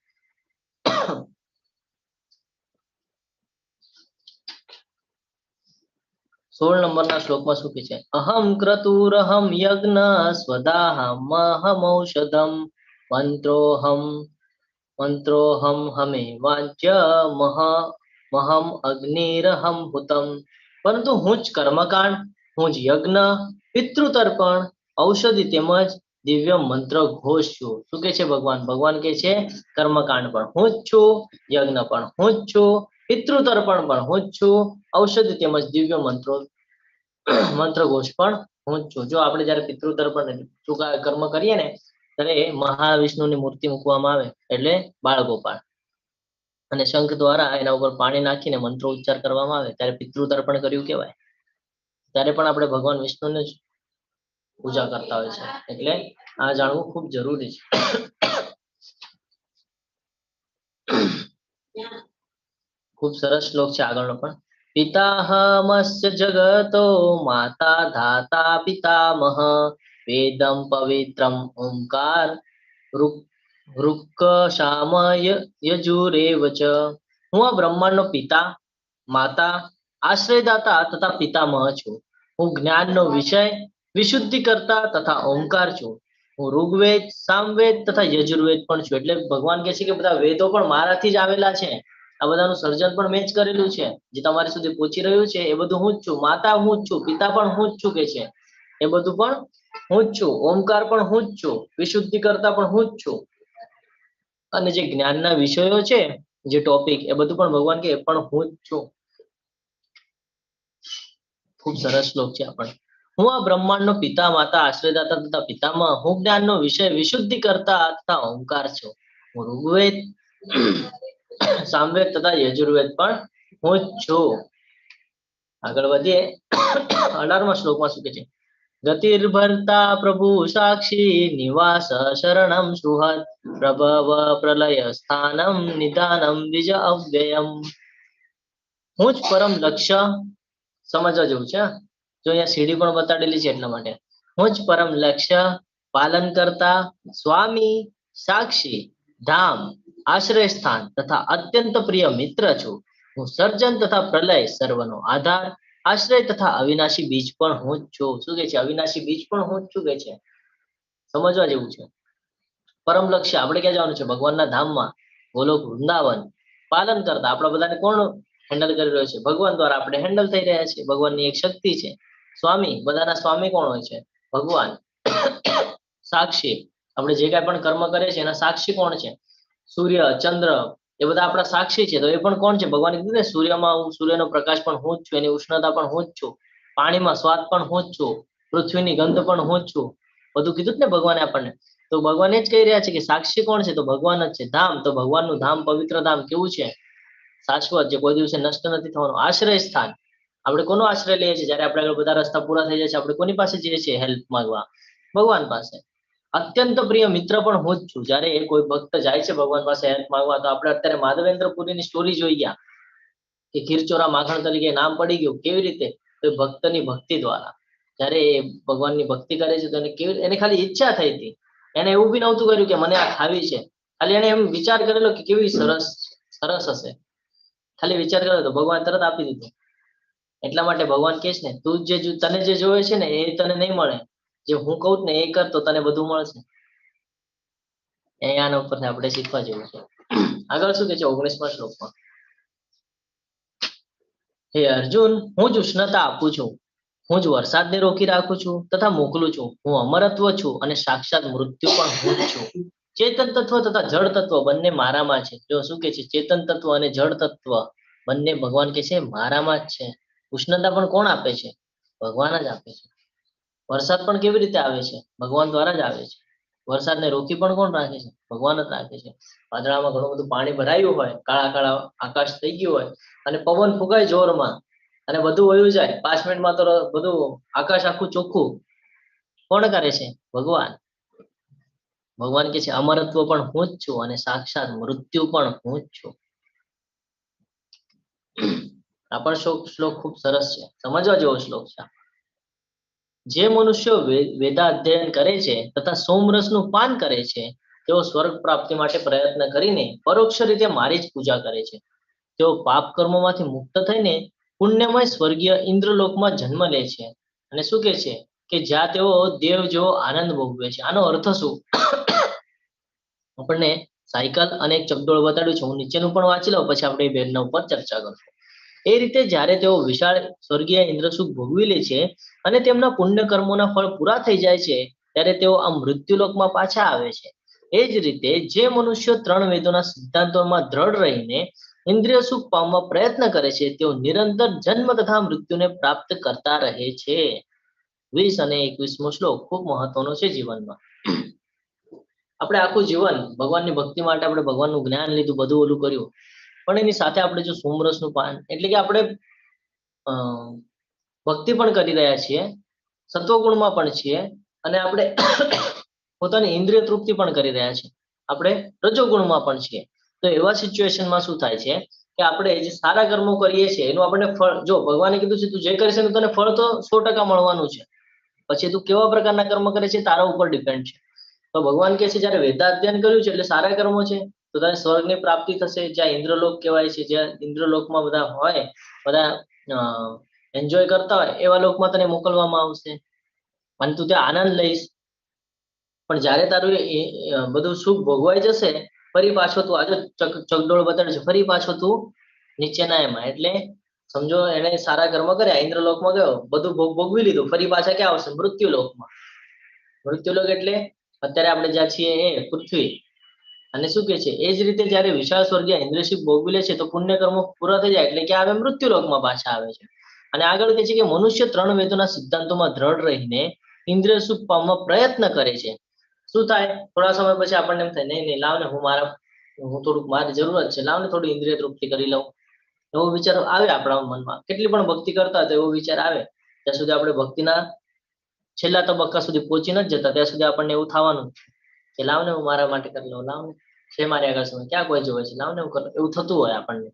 16 નંબરના શ્લોકમાં શું કહે છે? અહમ ક્રતુરહમ યજ્ઞ સ્વદાહમહમૌષધમ મંત્રોહમ હમે વાચ્ય મહમ અગ્નિરહમ હુતમ. પરંતુ હું જ કર્મકાંડ, હું જ યજ્ઞ, પિતૃતર્પણ, ઔષધિ તેમજ દિવ્ય મંત્ર ઘોષ છું. શું કે છે ભગવાન? ભગવાન કે છે કર્મકાંડ પણ હું જ છું, યજ્ઞ પણ હું જ છું, પિતૃતર્પણ પણ હું જ છું, ઔષધિ તેમજ દિવ્ય મંત્ર ઘોષ પણ હું જ છું. જો આપણે જયારે પિતૃતર્પણ કર્મ કરીએ ને ત્યારે મહાવિષ્ણુની મૂર્તિ મૂકવામાં આવે એટલે બાળગોપાળ, અને શંખ દ્વારા એના ઉપર પાણી નાખીને મંત્રો ઉચ્ચાર કરવામાં આવે ત્યારે પિતૃતર્પણ કર્યું કહેવાય. ત્યારે પણ આપણે ભગવાન વિષ્ણુને જ પૂજા કરતા હોય છે. એટલે આ જાણવું ખૂબ જરૂરી છે. ખૂબ સરસ શ્લોક છે આગળનો પણ. પિતાહમસ્ય જગતો માતા ધાતા પિતામહ વેદમ પવિત્રમ ઓમકાર વૃક્ક શામય યજુરેવ ચ. હું આ બ્રહ્માંડનો પિતા, માતા, આશ્રયદાતા તથા પિતામહ છું. હું જ્ઞાનનો વિષય, વિશુદ્ધિ કરતા તથા ઓમકાર છું. હું ઋગ્વેદ, સામવેદ તથા યજુર્વેદ પણ છું. એટલે ભગવાન કહે છે કે બધા વેદો પણ મારાથી જ આવેલા છે. આ બધાનું સર્જન પણ મેં જ કરેલું છે. જે તમારી સુધી પહોંચી રહ્યું છે એ બધું હું જ છું. માતા હું જ છું, પિતા પણ હું જ છું કે છે, એ બધું પણ હું જ છું. ઓમકાર પણ હું જ છું, વિશુદ્ધિ કરતા પણ હું જ છું, અને જે જ્ઞાનના વિષયો છે, જે ટોપિક, એ બધું પણ ભગવાન કે એ પણ હું જ છું. ખૂબ સરસ શ્લોક છે આ પણ. હું આ બ્રહ્માંડનો પિતા, માતા, આશ્રયદાતા તથા પિતામહ, હું જ્ઞાનનો વિષય, વિશુદ્ધિ કરતા તથા ઓમકાર છું. હું ઋગ્વેદ, સામવેદ તથા યજુર્વેદ પણ હું જ છું. આગળ વધીએ. 18મા શ્લોકમાં શું કહે છે? ગતિર્ભર્તા પ્રભુ સાક્ષી નિવાસ શરણમ સુહદ પ્રભવ પ્રલય સ્થાનમ નિદાનમ બીજ અવ્યયમ. હું જ પરમ લક્ષ્ય, સમજવા જેવું છે. જો અહીંયા સીડી પણ બતાડેલી છે એટલા માટે. હું જ પરમ લક્ષ્ય, પાલન કરતા, સ્વામી, સાક્ષી, ધામ, આશ્રય સ્થાન તથા અત્યંત પ્રિય મિત્ર છું. હું સર્જન તથા પ્રલય, સર્વનો આધાર, આશ્રય તથા અવિનાશી બીજ પણ હું જ છું. શું કે છે? અવિનાશી બીજ પણ હું જ છું કે છે. સમજવા જેવું છે. પરમ લક્ષ્ય, આપણે ક્યાં જવાનું છે? ભગવાનના ધામમાં, ગોલોક વૃંદાવન. પાલન કરતા, આપણા બધાને કોણ હેન્ડલ કરી રહ્યો છે? ભગવાન દ્વારા આપણે હેન્ડલ થઈ રહ્યા છે. ભગવાનની એક શક્તિ છે. સ્વામી, બધાના સ્વામી કોણ હોય છે? ભગવાન. સાક્ષી, આપણે જે કાંઈ પણ કર્મ કરીએ છીએ એના સાક્ષી કોણ છે? સૂર્ય, ચંદ્ર, એ બધા આપણા સાક્ષી છે. તો એ પણ કોણ છે? ભગવાન કીધું ને, સૂર્યમાં સૂર્યનો પ્રકાશ પણ હું જ છું, એની ઉષ્ણતા પણ હું જ છું, પાણીમાં સ્વાદ પણ હું જ છું, પૃથ્વીની ગંધ પણ હું જ છું. બધું કીધું ને ભગવાને આપણને. તો ભગવાન એ જ કહી રહ્યા છે કે સાક્ષી કોણ છે? તો ભગવાન જ છે. ધામ, તો ભગવાનનું ધામ, પવિત્ર ધામ કેવું છે? શાશ્વત, જે કોઈ દિવસે નષ્ટ નથી થવાનું. આશ્રય સ્થાન, આપણે કોનો આશ્રય લઈએ છીએ? જયારે આપણે બધા રસ્તા પૂરા થઈ જાય છે, આપણે કોની પાસે જઈએ છીએ હેલ્પ માંગવા? ભગવાન પાસે. અત્યંત પ્રિય મિત્ર પણ હું જ છું. જયારે કોઈ ભક્ત જાય છે ભગવાન પાસે હેલ્પ માંગવા, તો આપણે અત્યારે માધવેન્દ્રપુરીની સ્ટોરી જોઈ ગયા કે ખીરચોરા માખણ તરીકે નામ પડી ગયું. કેવી રીતે? તો ભક્તની ભક્તિ દ્વારા. જયારે એ ભગવાનની ભક્તિ કરે છે તો એને ખાલી ઈચ્છા થઈ હતી. એને એવું બી નહોતું કર્યું કે મને આ ખાવી છે. ખાલી એને એમ વિચાર કરેલો કે કેવી સરસ હશે. ખાલી વિચાર કર્યો તો ભગવાન તરત આપી દીધું. એટલા માટે ભગવાન કહે છે ને, તું તને જે જોવે છે ને એ તને નહીં મળે. જે હું કહું ને એ કર તો તને બધું મળશે. આના ઉપરથી આપણે શીખવા જેવું છે. આગળ શું કે છે 19મા શ્લોકમાં? હે અર્જુન, હું જ ઉષ્ણતા આપું છું, હું જ વરસાદને રોકી રાખું છું તથા મોકલું છું. હું અમરત્વ છું અને સાક્ષાત મૃત્યુ પણ હું જ છું. ચેતન તત્વ તથા જળ તત્વ બંને મારામાં છે. જો શું કે છે? ચેતન તત્વ અને જળ તત્વ બંને ભગવાન કે છે મારામાં જ છે. ઉષ્ણતા પણ કોણ આપે છે? ભગવાન જ આપે છે. વરસાદ પણ કેવી રીતે આવે છે? ભગવાન દ્વારા જ આવે છે. વરસાદને રોકી પણ કોણ રાખે છે? ભગવાન જ રાખે છે. વાદળામાં ઘણું બધું પાણી ભરાયું હોય, કાળા કાળા આકાશ થઈ ગયું હોય, અને પવન ફૂંકાય જોરમાં, અને બધું વયું જાય 5 મિનિટમાં તો બધું આકાશ આખું ચોખ્ખું કોણ કરે છે? ભગવાન. ભગવાન કે છે અમરત્વ પણ હું જ છું અને સાક્ષાત મૃત્યુ પણ હું જ છું. આ પણ શ્લોક ખૂબ સરસ છે, સમજવા જેવો શ્લોક છે. જે મનુષ્યો વેદાધ્યયન કરે છે તથા સોમરસનું પાન કરે છે તેઓ સ્વર્ગ પ્રાપ્તિ માટે પ્રયત્ન કરીને પરોક્ષ રીતે મારી જ પૂજા કરે છે. તેઓ પાપ કર્મોમાંથી મુક્ત થઈને પુણ્યમય સ્વર્ગીય ઇન્દ્રલોકમાં જન્મ લે છે. અને શું કે છે કે જ્યાં તેઓ દેવ જેવો આનંદ ભોગવે છે. આનો અર્થ શું? આપણને સાયકલ અને એક ચકડોળ બતાડ્યું છે, હું નીચેનું પણ વાંચી લઉં પછી આપણે બેનના ઉપર ચર્ચા કરશું. એ રીતે જ્યારે તેઓ વિશાળ સ્વર્ગીય ઇન્દ્રસુખ ભોગવી લે છે અને તેમના પુણ્ય કર્મોના ફળ પૂરા થઈ જાય છે ત્યારે તેઓ આ મૃત્યુલોકમાં પાછા આવે છે. એ જ રીતે જે મનુષ્યો 3 વેદોના સિદ્ધાંતોમાં દ્રઢ રહીને ઇન્દ્રિય સુખ પામવા પ્રયત્ન કરે છે તેઓ નિરંતર જન્મ તથા મૃત્યુને પ્રાપ્ત કરતા રહે છે. 20 અને 21મો શ્લોક ખૂબ મહત્વનો છે જીવનમાં. આપણે આખું જીવન ભગવાનની ભક્તિ માટે આપણે ભગવાનનું જ્ઞાન લીધું, બધું ઓલું કર્યું, પણ એની સાથે આપણે જો સોમરસનું પાન એટલે કે આપણે ભક્તિ પણ કરી રહ્યા છીએ, સત્વગુણમાં પણ છીએ અને આપણે પોતાની ઇન્દ્રિય તૃપ્તિ પણ કરી રહ્યા છીએ, આપણે રજોગુણમાં પણ છીએ. તો એવા સિચ્યુએશનમાં શું થાય છે કે આપણે જે સારા કર્મો કરીએ છીએ એનું આપણને ફળ, જો ભગવાને કીધું છે તું જે કરીશ એનું તને ફળ તો 100% મળવાનું છે, પછી તું કેવા પ્રકારના કર્મ કરે છે તારા ઉપર ડિપેન્ડ છે. તો ભગવાન કહે છે જ્યારે વેદાધ્યયન કર્યું છે એટલે સારા કર્મો છે તો તને સ્વર્ગની પ્રાપ્તિ થશે, જ્યાં ઇન્દ્રલોક કહેવાય છે, જ્યાં ઇન્દ્રલોકમાં બધા હોય, બધા એન્જોય કરતા હોય એવા લોકમાં તને મોકલવામાં આવશે અને તું ત્યાં આનંદ લઈશ. પણ જ્યારે તારું બધું સુખ ભોગવાઈ જશે ફરી પાછો તું આજે ચકડોળ બતાડે છે, ફરી પાછો તું નીચેના એમાં, એટલે સમજો એને સારા કર્મ કર્યા, ઇન્દ્રલોકમાં ગયો, બધું ભોગવી લીધું, ફરી પાછા ક્યાં આવશે? મૃત્યુલોકમાં. મૃત્યુલોક એટલે અત્યારે આપણે જ્યાં છીએ એ પૃથ્વી. અને શું કે છે એ જ રીતે જ્યારે વિશાળ સ્વર્ગીય ઇન્દ્રસુખ ભોગવી લે છે તો પુણ્ય કર્મો પૂરા થઈ જાય એટલે કે આવે મૃત્યુલોકમાં પાછા આવે છે. અને આગળ કહે છે કે મનુષ્ય 3 વેદોના સિદ્ધાંતોમાં દ્રઢ રહીને ઇન્દ્રિય સુખ પામવા પ્રયત્ન કરે છે. શું થાય? થોડા સમય પછી આપણને એમ થાય નહીં લાવ ને હું થોડુંક મારી જરૂરત છે, લાવ ને થોડી ઇન્દ્રિય તૃપ્તિ કરી લઉં, એવો વિચાર આવે આપણા મનમાં. કેટલી પણ ભક્તિ કરતા હોય એવો વિચાર આવે. ત્યાં સુધી આપણે ભક્તિના છેલ્લા તબક્કા સુધી પહોંચી નથી જતા ત્યાં સુધી આપણને એવું થવાનું કે લાવ ને હું મારા માટે કરી લઉં, લાવ ને છે મારી આગળ સમય, ક્યાં કોઈ જોવે છે, લાવ ને હું એવું થતું હોય આપણને.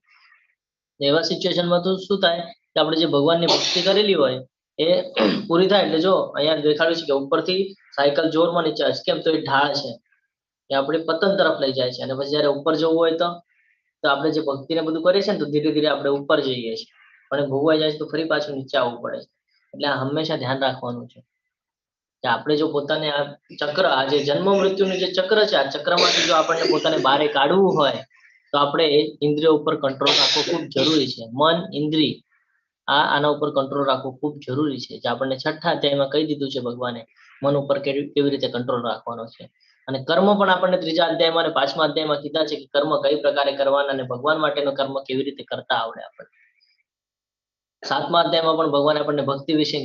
એવા સિચ્યુએશનમાં તો શું થાય કે આપણે જે ભગવાનની ભક્તિ કરેલી હોય એ પૂરી થાય એટલે જો અહીંયા દેખાડ્યું છે કે ઉપરથી સાયકલ જોરમાં નીચે આવે છે. કેમ? તો એ ઢાળ છે, એ આપણી પતન તરફ લઈ જાય છે. અને પછી જયારે ઉપર જવું હોય તો આપણે જે ભક્તિને બધું કરીએ છીએ ને તો ધીરે ધીરે આપણે ઉપર જઈએ છીએ, પણ ભોગવાઈ જાય છે તો ફરી પાછું નીચે આવવું પડે છે. એટલે આ હંમેશા ધ્યાન રાખવાનું છે કે આપણે જો પોતાને આ ચક્ર, આ જે જન્મ મૃત્યુનું જે ચક્ર છે, આ ચક્રમાંથી જો આપણને પોતાને બહાર કાઢવું હોય તો આપણે ઇન્દ્રિયો ઉપર કંટ્રોલ રાખવો ખૂબ જરૂરી છે. મન, ઇન્દ્રિય આના ઉપર કંટ્રોલ રાખવો ખૂબ જરૂરી છે. જે આપણને 6ઠ્ઠા અધ્યાયમાં કહી દીધું છે ભગવાને, મન ઉપર કેવી રીતે કંટ્રોલ રાખવાનો છે. અને કર્મ પણ આપણને 3જા અધ્યાયમાં અને 5મા અધ્યાયમાં કીધા છે કે કર્મ કઈ પ્રકારે કરવાના અને ભગવાન માટેનું કર્મ કેવી રીતે કરતા આવડે આપણને. 7મા અધ્યાયમાં પણ ભગવાને આપણને ભક્તિ વિશે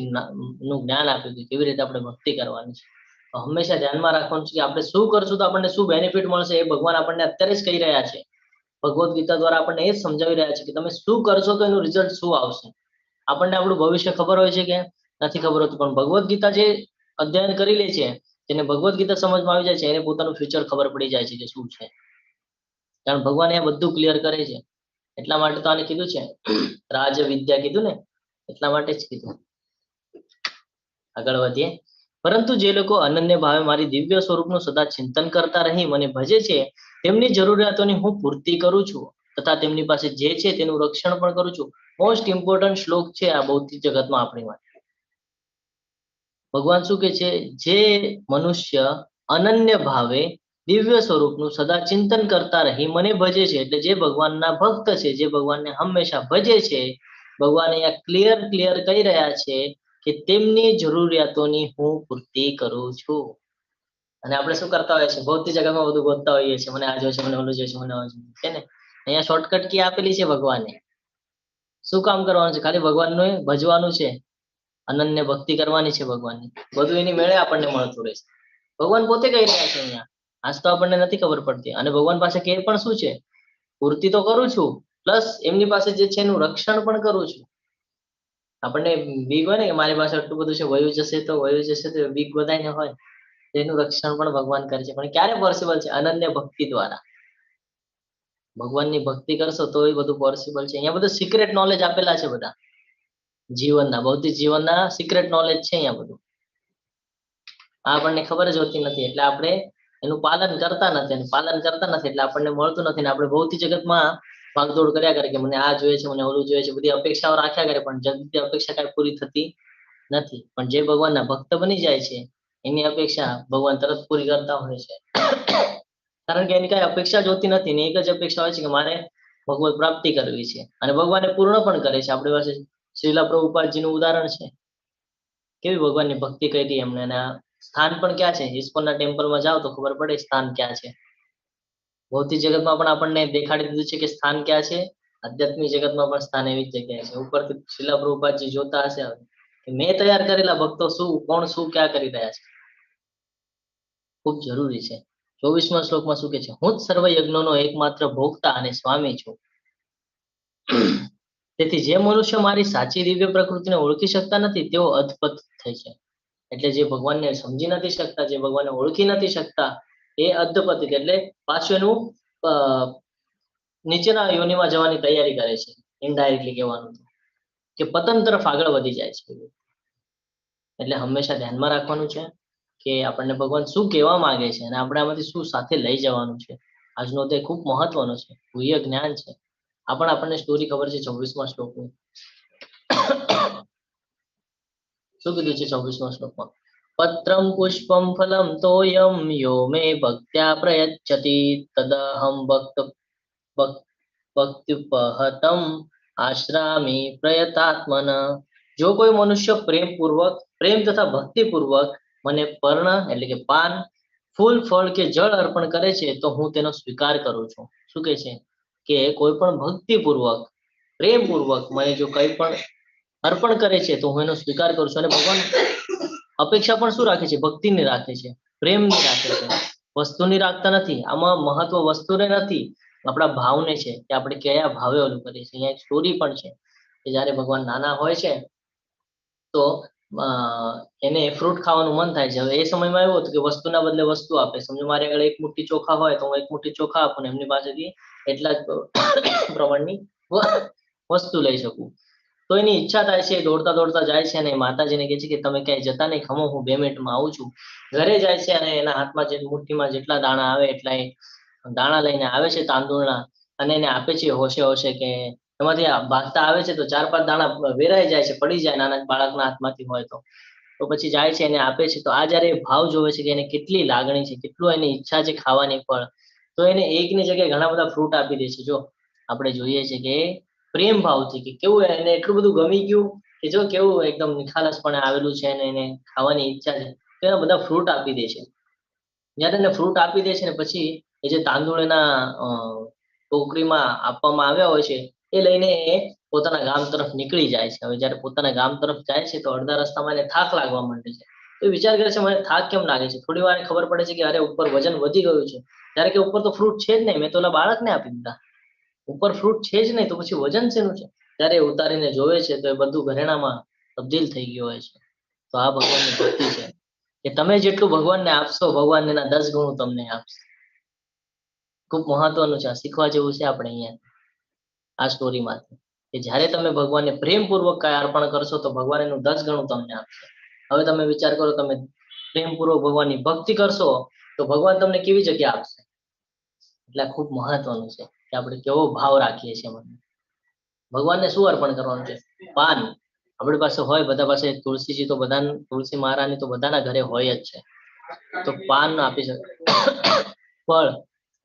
નું જ્ઞાન આપ્યું કે કેવી રીતે આપણે ભક્તિ કરવાની છે. તો હંમેશા ધ્યાનમાં રાખવાનું છે કે આપણે શું કરશું તો આપણને શું બેનિફિટ મળશે એ ભગવાન આપણને અત્યારે જ કહી રહ્યા છે. ભગવદ્ ગીતા દ્વારા આપણને એ જ સમજાવી રહ્યા છે કે તમે શું કરશો તો એનું રિઝલ્ટ શું આવશે. આપણને આપણું ભવિષ્ય ખબર હોય છે કે નથી ખબર હોતું, પણ ભગવદ્ ગીતા જે અધ્યયન કરી લે છે, જેને ભગવદ્ ગીતા સમજમાં આવી જાય છે એને પોતાનું ફ્યુચર ખબર પડી જાય છે કે શું છે. કારણ ભગવાન એ બધું ક્લિયર કરે છે. એટલા માટે તો આને કીધું છે રાજ વિદ્યા, કીધું ને એટલા માટે જ કીધું. આગળ વધીએ. પરંતુ જે લોકો અનન્ય ભાવે મારી દિવ્ય સ્વરૂપનું સદા ચિંતન કરતા રહી મને ભજે છે તેમની જરૂરિયાતોની હું પૂર્તિ કરું છું તથા તેમની પાસે જે છે તેનું રક્ષણ પણ કરું છું. મોસ્ટ ઇમ્પોર્ટન્ટ શ્લોક છે આ ભૌતિક જગતમાં આપણી માટે. ભગવાન શું કે છે? જે મનુષ્ય અનન્ય ભાવે દિવ્ય સ્વરૂપનું સદા ચિંતન કરતા રહી મને ભજે છે, એટલે જે ભગવાનના ભક્ત છે, જે ભગવાનને હંમેશા ભજે છે, ભગવાન અહીંયા ક્લિયર કહી રહ્યા છે કે તેમની જરૂરિયાતોની હું પૂર્તિ કરું છું. અને આપણે શું કરતા હોઈએ છીએ? ભૌતિક જગતમાં બધું ગોતતા હોઈએ છીએ, મને આ જોઈએ છે, મને ઓલું જોઈએ છે, મને છે ને. અહીંયા શોર્ટકટ કી આપેલી છે ભગવાને. શું કામ કરવાનું છે? ખાલી ભગવાનને ભજવાનું છે, અનન્ય ભક્તિ કરવાની છે ભગવાનની. બધું એની મેળે આપણને મળતું રહેશે. ભગવાન પોતે કહી રહ્યા છે અહીંયા. આજ તો આપણને નથી ખબર પડતી. અને ભગવાન પાસે કે પણ શું છે? પૂર્તિ તો કરું છું, પ્લસ એમની પાસે જે છે એનું રક્ષણ પણ કરું છું. આપણને બીક હોય ને કે મારી પાસે આટલું બધું છે, વયું જશે તો બીક બધાને હોય. તેનું રક્ષણ પણ ભગવાન કરે છે, પણ ક્યારે પોસિબલ છે? અનન્ય ભક્તિ દ્વારા. ભગવાનની ભક્તિ કરશો તો એ બધું પોસિબલ છે. અહીંયા બધું સિક્રેટ નોલેજ આપેલા છે, બધા જીવનના, ભૌતિક જીવનના સિક્રેટ નોલેજ છે અહીંયા બધું. આ આપણને ખબર જ હોતી નથી, એટલે આપણે એનું પાલન કરતા નથી, એટલે આપણને મળતું નથી ને આપણે ભૌતિક જગતમાં ભાગદોડ કર્યા કરે કે મને આ જોઈએ છે, મને ઓલું જોઈએ છે, બધી અપેક્ષાઓ રાખ્યા કરે, પણ જગતની અપેક્ષા કઈ પૂરી થતી નથી. પણ જે ભગવાનના ભક્ત બની જાય છે એની અપેક્ષા ભગવાન તરત પૂરી કરતા હોય છે. કારણ કે એની કઈ અપેક્ષા જોતી નથી ને એક જ અપેક્ષા હોય છે કે મારે ભગવત પ્રાપ્તિ કરવી છે, અને ભગવાન એ પૂર્ણ પણ કરે છે. આપણી પાસે શ્રીલા પ્રભુપાદજીનું ઉદાહરણ છે, કેવી ભગવાનની ભક્તિ કરી એમને, અને સ્થાન પણ ક્યાં છે? ઇસ્કોનના ટેમ્પલમાં જાઓ તો ખબર પડે સ્થાન ક્યાં છે. ભૌતિક જગતમાં પણ આપણને દેખાડી દીધું છે કે સ્થાન ક્યાં છે, આધ્યાત્મિક જગતમાં પણ સ્થાન એવી જ જગ્યાએ છે. ઉપરથી શ્રીલા પ્રભુપાદજી જોતા હશે કે મેં તૈયાર કરેલા ભક્તો કોણ શું ક્યાં કરી રહ્યા છે. ખૂબ જરૂરી છે. 24મા શ્લોકમાં શું કે છે? હું જ સર્વ યજ્ઞોનો એકમાત્ર ભોગતા અને સ્વામી છું. તેથી જે મનુષ્ય મારી સાચી દિવ્ય પ્રકૃતિને ઓળખી શકતા નથી તેઓ અધપત થાય છે. એટલે જે ભગવાનને સમજી નથી શકતા, જે ભગવાનને ઓળખી નથી શકતા, એ અધપતિત, એટલે પાછું એનું નીચેના યોનિમાં જવાની તૈયારી કરે છે. ઇનડાયરેક્ટલી કહેવાનું કે પતન તરફ આગળ વધી જાય છે. એટલે હંમેશા ધ્યાનમાં રાખવાનું છે કે આપણને ભગવાન શું કહેવા માંગે છે અને આપણે આમાંથી શું સાથે લઈ જવાનું છે. આજનો તે ખૂબ મહત્વનો છે, ગુહ્ય જ્ઞાન છે. આ પણ આપણને સ્ટોરી ખબર છે 24મા શ્લોકની. શું કીધું છે 24મા શ્લોકમાં? પત્રમ પુષ્પમ ફલમ તોયમ યો મે ભક્ત્યા પ્રયચ્છતિ તદહમ ભક્ત્યુપહતમ આશ્રામી પ્રયતાત્મન. જો કોઈ મનુષ્ય પ્રેમ તથા ભક્તિ પૂર્વક મને પર્ણ એટલે કે પાન, ફૂલ, ફળ કે જળ અર્પણ કરે છે તો હું તેનો સ્વીકાર કરું છું. શું કહે છે? કે કોઈ પણ ભક્તિપૂર્વક, પ્રેમપૂર્વક મને જો કંઈ પણ અર્પણ કરે છે તો હું એનો સ્વીકાર કરું છું. અને ભગવાન અપેક્ષા પણ શું રાખે છે? ભક્તિની રાખે છે, પ્રેમની રાખે છે, વસ્તુની રાખતા નથી. આમાં મહત્વ વસ્તુને નથી, આપણા ભાવને છે કે આપણે કયા ભાવે ઓલું કરીએ છીએ. અહીંયા એક સ્ટોરી પણ છે કે જ્યારે ભગવાન નાના હોય છે તો એને ફ્રૂટ ખાવાનું મન થાય છે. હવે એ સમયમાં એવું હતું કે વસ્તુના બદલે વસ્તુ આપે. સમજો મારી આગળ એક મુઠ્ઠી ચોખા હોય તો હું એક મુઠ્ઠી ચોખા આપું ને એમની પાસેથી એટલા જ પ્રમાણની વસ્તુ લઈ શકું. તો એની ઈચ્છા થાય છે, દોડતા દોડતા જાય છે અને માતાજીને કહે છે કે તમે ક્યાંય જતા નહીં, ખમો, હું 2 મિનિટમાં આવું છું. ઘરે જાય છે અને એના હાથમાં જે મુઠ્ઠીમાં જેટલા દાણા આવે એટલા એ દાણા લઈને આવે છે તાંદૂળના, અને એને આપે છે હોશે હોશે કે એમાંથી ભાગતા આવે છે તો 4-5 દાણા વેરાઈ જાય છે, પડી જાય નાના બાળકના હાથમાંથી હોય તો પછી જાય છે એને આપે છે. તો આ જ્યારે ભાવ જોવે છે કે એને કેટલી લાગણી છે, કેટલું એની ઈચ્છા છે ખાવાની ફળ, તો એને એકની જગ્યાએ ઘણા બધા ફ્રૂટ આપી દે છે. જો આપણે જોઈએ છે કે પ્રેમ ભાવથી કે કેવું એને એટલું બધું ગમી ગયું કે જો કેવું એકદમ નિખાલસપણે આવેલું છે અને એને ખાવાની ઈચ્છા છે તો એને બધા ફ્રૂટ આપી દે છે. જ્યારે એને ફ્રૂટ આપી દે છે ને પછી એ જે તાંદૂળ એના ટોકરીમાં આપવામાં આવ્યા હોય છે એ લઈને એ પોતાના ગામ તરફ નીકળી જાય છે. હવે જ્યારે પોતાના ગામ તરફ જાય છે તો અડધા રસ્તામાં એને થાક લાગવા માંડે છે. તો વિચાર કરે છે મને થાક કેમ લાગે છે? થોડી વાર ખબર પડે છે કે અરે ઉપર વજન વધી ગયું છે. ત્યારે કે ઉપર તો ફ્રૂટ છે જ નહીં, મેં તો ઓલા બાળકને આપી દીધા. ઉપર ફ્રૂટ છે જ નહીં તો પછી વજન શેનું છે? ત્યારે ઉતારીને જોવે છે તો એ બધું ઘરેણામાં તબદીલ થઈ ગયું હોય છે. તો આ ભગવાનની ભક્તિ છે કે તમે જેટલું ભગવાનને આપશો ભગવાન એના 10 ગણું તમને આપશે. ખૂબ મહત્વનું છે, શીખવા જેવું છે આપણે અહીંયા આ સ્ટોરીમાંથી કે જ્યારે તમે ભગવાનને પ્રેમપૂર્વક કાંઈ અર્પણ કરશો તો ભગવાન એનું 10 ગણું તમને આપશે. હવે તમે વિચાર કરો, તમે પ્રેમપૂર્વક ભગવાનની ભક્તિ કરશો તો ભગવાન તમને કેવી જગ્યા આપશે. એટલે ખૂબ મહત્વનું છે કે આપણે કેવો ભાવ રાખીએ છીએ. ભગવાનને શું અર્પણ કરવાનું છે? પાન આપણી પાસે હોય, બધા પાસે તુલસીજી તો બધા, તુલસી મહારાની તો બધાના ઘરે હોય જ છે, તો પાન આપી શકે. ફળ,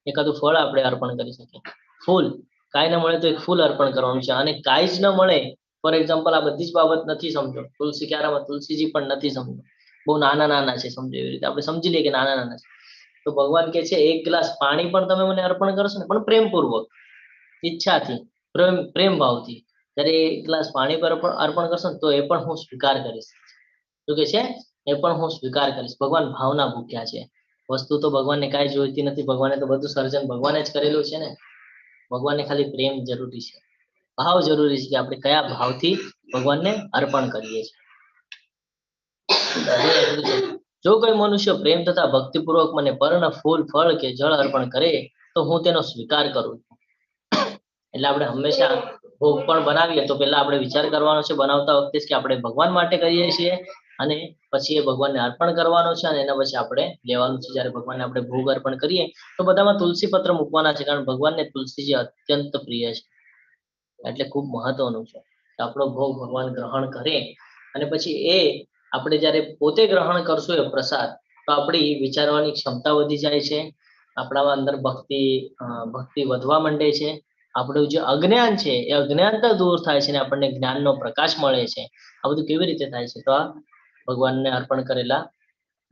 એકાદું ફળ આપણે અર્પણ કરી શકીએ. ફૂલ, કાંઈ ન મળે તો એક ફૂલ અર્પણ કરવાનું છે. અને કાંઈ જ ન મળે, ફોર એક્ઝામ્પલ આ બધી જ બાબત નથી સમજો, તુલસી ક્યારામાં તુલસીજી પણ નથી સમજો, બહુ નાના નાના છે સમજો, એવી રીતે આપણે સમજી લઈએ કે નાના નાના છે. તો ભગવાન કે છે એક ગ્લાસ પાણી પણ તમે મને અર્પણ કરશો ને, પણ પ્રેમપૂર્વક, ઈચ્છાથી, પ્રેમ ભાવથી, જ્યારે એક ગ્લાસ પાણી પર અર્પણ કરશો ને તો એ પણ હું સ્વીકાર કરીશ. શું કે છે? એ પણ હું સ્વીકાર કરીશ. ભગવાન ભાવના ભૂખ્યા છે. વસ્તુ તો ભગવાનને કાંઈ જોઈતી નથી. ભગવાને તો બધું સર્જન ભગવાને જ કરેલું છે ને. ભગવાનને ખાલી પ્રેમ જરૂરી છે. ભાવ જરૂરી છે કે આપણે કયા ભાવથી ભગવાનને અર્પણ કરીએ છીએ. જો કોઈ મનુષ્ય પ્રેમ તથા ભક્તિપૂર્વક મને પર્ણ ફૂલ ફળ કે જળ અર્પણ કરે તો હું તેનો સ્વીકાર કરું છું. એટલે આપણે હંમેશા ભોગ પણ બનાવીએ તો પહેલા આપણે વિચાર કરવાનો છે બનાવતા વખતે કે આપણે ભગવાન માટે કરીએ છીએ અને પછી એ ભગવાનને અર્પણ કરવાનો છે અને એના પછી આપણે લેવાનું છે. જ્યારે ભગવાનને આપણે ભોગ અર્પણ કરીએ તો બધામાં તુલસી પત્ર મૂકવાના છે, કારણ ભગવાનને તુલસીજી અત્યંત પ્રિય છે. એટલે ખૂબ મહત્વનું છે કે આપણો ભોગ ભગવાન ગ્રહણ કરે અને પછી એ આપણે જ્યારે પોતે ગ્રહણ કરશું એ પ્રસાદ તો આપણી વિચારવાની ક્ષમતા વધી જાય છે, આપણામાં અંદર ભક્તિ વધવા માંડે છે, આપણું જે અજ્ઞાન છે એ અજ્ઞાનતા દૂર થાય છે અને આપણને જ્ઞાનનો પ્રકાશ મળે છે. આ બધું કેવી રીતે થાય છે? તો આ ભગવાનને અર્પણ કરેલા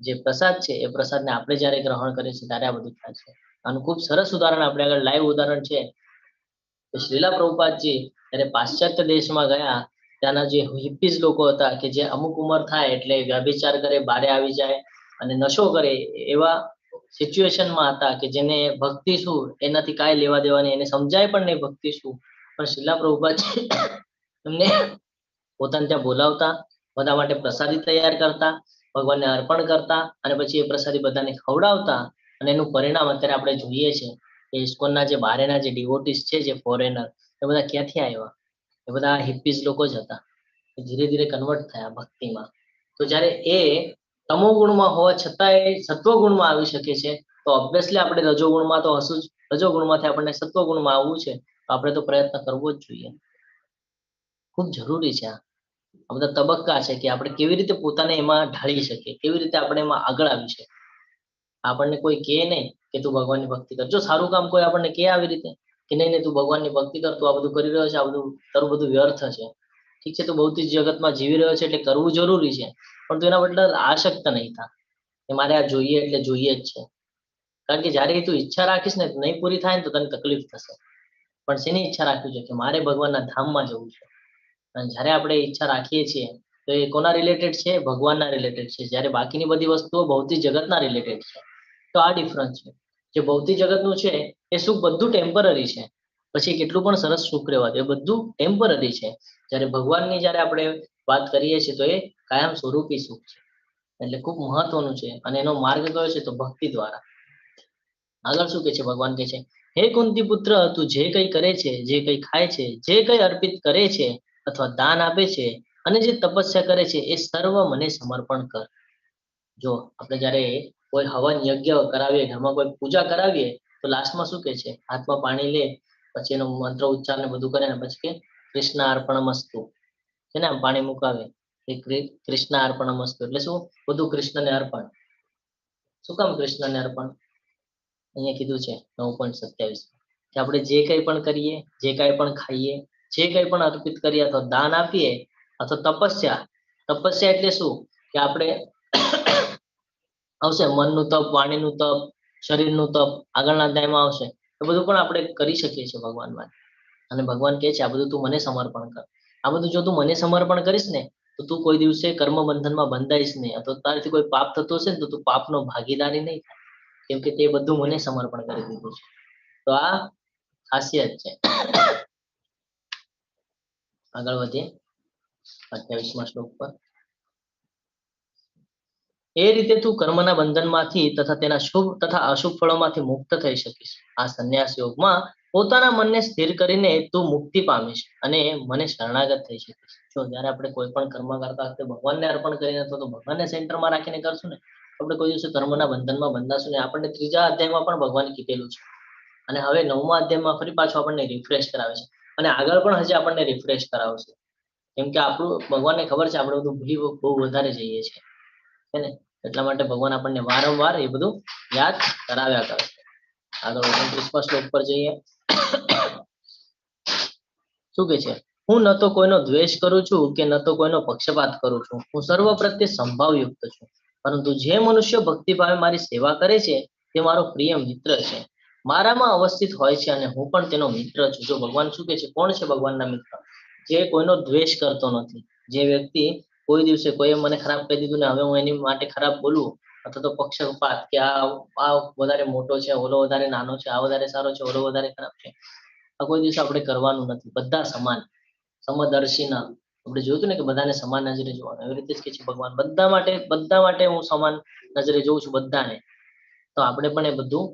જે પ્રસાદ છે એ પ્રસાદને આપણે જ્યારે ગ્રહણ કરીએ છીએ ત્યારે આ બધું થાય છે. આનું ખૂબ સરસ ઉદાહરણ આપણે આગળ લાઈવ ઉદાહરણ છે. શ્રીલા પ્રભુપાદજી ત્યારે પાશ્ચાત્ય દેશમાં ગયા, ત્યાંના જે હિપ્પીઝ લોકો હતા કે જે અમુક ઉંમર થાય એટલે વ્યભિચાર કરે, બારે આવી જાય અને નશો કરે, એવા સિચ્યુએશનમાં હતા કે જેને ભક્તિ શું એનાથી કાંઈ લેવા દેવાની, એને સમજાય પણ નહીં ભક્તિ શું. પણ શ્રીલા પ્રભુપાદજી એમને પોતાને ત્યાં બોલાવતા, બધા માટે પ્રસાદી તૈયાર કરતા, ભગવાનને અર્પણ કરતા અને પછી એ પ્રસાદી બધાને ખવડાવતા. અને એનું પરિણામ અત્યારે આપણે જોઈએ છે કે ઇસ્કોનના જે બારેના જે ડિવોટીસ છે, જે ફોરેનર, એ બધા ક્યાંથી આવ્યા? એ બધા હિપ્પીઝ લોકો જ હતા. ધીરે ધીરે કન્વર્ટ થયા ભક્તિમાં. તો જ્યારે એ તમો ગુણમાં હોવા છતાં એ સત્વ ગુણમાં આવી શકે છે, તો ઓબ્વિયસલી આપણે રજોગુણમાં તો હશું જ. રજોગુણમાંથી આપણને સત્વ ગુણમાં આવવું છે તો આપણે તો પ્રયત્ન કરવો જ જોઈએ. ખૂબ જરૂરી છે. આ બધા તબક્કા છે કે આપણે કેવી રીતે પોતાને એમાં ઢાળી શકીએ, કેવી રીતે આપણે એમાં આગળ આવી શકીએ. આપણને કોઈ કહે નહીં કે તું ભગવાનની ભક્તિ કર. જો સારું કામ કોઈ આપણને કહે આવી રીતે કે નહીં નહીં તું ભગવાનની ભક્તિ કર, તું આ બધું કરી રહ્યો છે, આ બધું તારું બધું વ્યર્થ છે, ઠીક છે, તું ભૌતિક જગતમાં જીવી રહ્યો છે એટલે કરવું જરૂરી છે, પણ તું એના બદલે આસક્ત નહીં થા કે મારે આ જોઈએ એટલે જોઈએ જ છે. કારણ કે જ્યારે તું ઈચ્છા રાખીશ ને નહીં પૂરી થાય ને તો તને તકલીફ થશે. પણ શેની ઈચ્છા રાખવી છે? કે મારે ભગવાનના ધામમાં જવું છે. અને જ્યારે આપણે ઈચ્છા રાખીએ છીએ તો એ કોના રિલેટેડ છે? ભગવાનના રિલેટેડ છે. જ્યારે બાકીની બધી વસ્તુઓ ભૌતિક જગતના રિલેટેડ છે. તો આ ડિફરન્સ છે. જે ભૌતિક જગતનું છે એ સુખ બધું ટેમ્પરરી છે, પછી કેટલું પણ સરસ સુખ રહેવા દે, એ બધું ટેમ્પરરી છે. જ્યારે ભગવાનની જ્યારે આપણે વાત કરીએ છીએ તો એ કાયમ સ્વરૂપી સુખ છે. એટલે ખૂબ મહત્વનું છે. અને એનો માર્ગ કયો છે? તો ભક્તિ દ્વારા. આગળ શું કે છે? ભગવાન કે છે, હે કુંતી પુત્ર, તું જે કંઈ કરે છે, જે કંઈ ખાય છે, જે કંઈ અર્પિત કરે છે અથવા દાન આપે છે અને જે તપસ્યા કરે છે એ સર્વ મને સમર્પણ કર. જો આપણે જ્યારે કોઈ હવન યજ્ઞ કરાવીએ, ઘરમાં કોઈ પૂજા કરાવીએ તો લાસ્ટમાં શું કે છે? હાથમાં પાણી લે, પછી એનો મંત્ર ઉચ્ચાર ને બધું કરે ને પછી કે કૃષ્ણ અર્પણમસ્તુ છે ને, આમ પાણી મુકાવે એ કૃષ્ણ અર્પણમસ્તુ એટલે શું? બધું કૃષ્ણને અર્પણ. શું કામ કૃષ્ણને અર્પણ? અહીંયા કીધું છે 9.27 કે આપણે જે કંઈ પણ કરીએ, જે કંઈ પણ ખાઈએ, જે કંઈ પણ અર્પિત કરીએ અથવા દાન આપીએ અથવા તપસ્યા એટલે શું? કે આપણે આવશે મનનું તપ, વાણીનું તપ, શરીરનું તપ, આગળના અધ્યાયમાં આવશે. એ બધું પણ આપણે કરી શકીએ છીએ ભગવાન માટે. અને ભગવાન કહે છે આ બધું તું મને સમર્પણ કર. આ બધું જો તું મને સમર્પણ કરીશ ને તો તું કોઈ દિવસે કર્મ બંધનમાં બંધાઈશ નહીં, અથવા તારાથી કોઈ પાપ થતું હશે ને તો તું પાપનો ભાગીદારી નહીં થાય, કેમ કે તે બધું મને સમર્પણ કરી દીધું છે. તો આ ખાસિયત છે. આગળ વધીએ 28મા શ્લોક પર. એ રીતે તું કર્મના બંધનમાંથી તથા તેના શુભ તથા અશુભ ફળોમાંથી મુક્ત થઈ શકીશ. આ સંન્યાસ યોગમાં પોતાના મનને સ્થિર કરીને તું મુક્તિ પામીશ અને મને શરણાગત થઈ શકીશ. જો જ્યારે આપણે કોઈ પણ કર્મ કરતા વખતે ભગવાનને અર્પણ કરીને અથવા તો ભગવાનને સેન્ટરમાં રાખીને કરશું ને, આપણે કોઈ દિવસે કર્મના બંધનમાં બંધાશું ને. આપણને 3જા અધ્યાયમાં પણ ભગવાને કીધેલું છે અને હવે 9મા અધ્યાયમાં ફરી પાછું આપણને રિફ્રેશ કરાવે છે અને આગળ પણ હજી આપણને રિફ્રેશ કરાવશે. કેમ કે આપણું ભગવાનને ખબર છે આપણે બધું ભૂલી બહુ વધારે જઈએ છીએ, છે ને. એટલા માટે ભગવાન આપણને વારંવાર એ બધું યાદ કરાવ્યા કરે છે. આગળ 29મા શ્લોક પર જઈએ. શું કે છે? હું ન તો કોઈનો દ્વેષ કરું છું કે ન તો કોઈનો પક્ષપાત કરું છું. હું સર્વ પ્રત્યે સંભાવયુક્ત છું. પરંતુ જે મનુષ્ય ભક્તિભાવે મારી સેવા કરે છે તે મારો પ્રિય મિત્ર છે, મારામાં અવસ્થિત હોય છે અને હું પણ તેનો મિત્ર છું. જો ભગવાન શું કે છે? કોણ છે ભગવાનના મિત્ર? જે કોઈનો દ્વેષ કરતો નથી. જે વ્યક્તિ કોઈ દિવસે કોઈએ મને ખરાબ કહી દીધું ને હવે હું એની માટે ખરાબ બોલું, અથવા તો પક્ષપાત કે આ વધારે મોટો છે, ઓલો વધારે નાનો છે, આ વધારે સારો છે, ઓલો વધારે ખરાબ છે, આ કોઈ દિવસ આપણે કરવાનું નથી. બધા સમાન, સમદર્શીના. આપણે જોયું હતું ને કે બધાને સમાન નજરે જોવાનું, એવી રીતે જ કે છે ભગવાન બધા માટે હું સમાન નજરે જોઉં છું બધાને. તો આપણે પણ એ બધું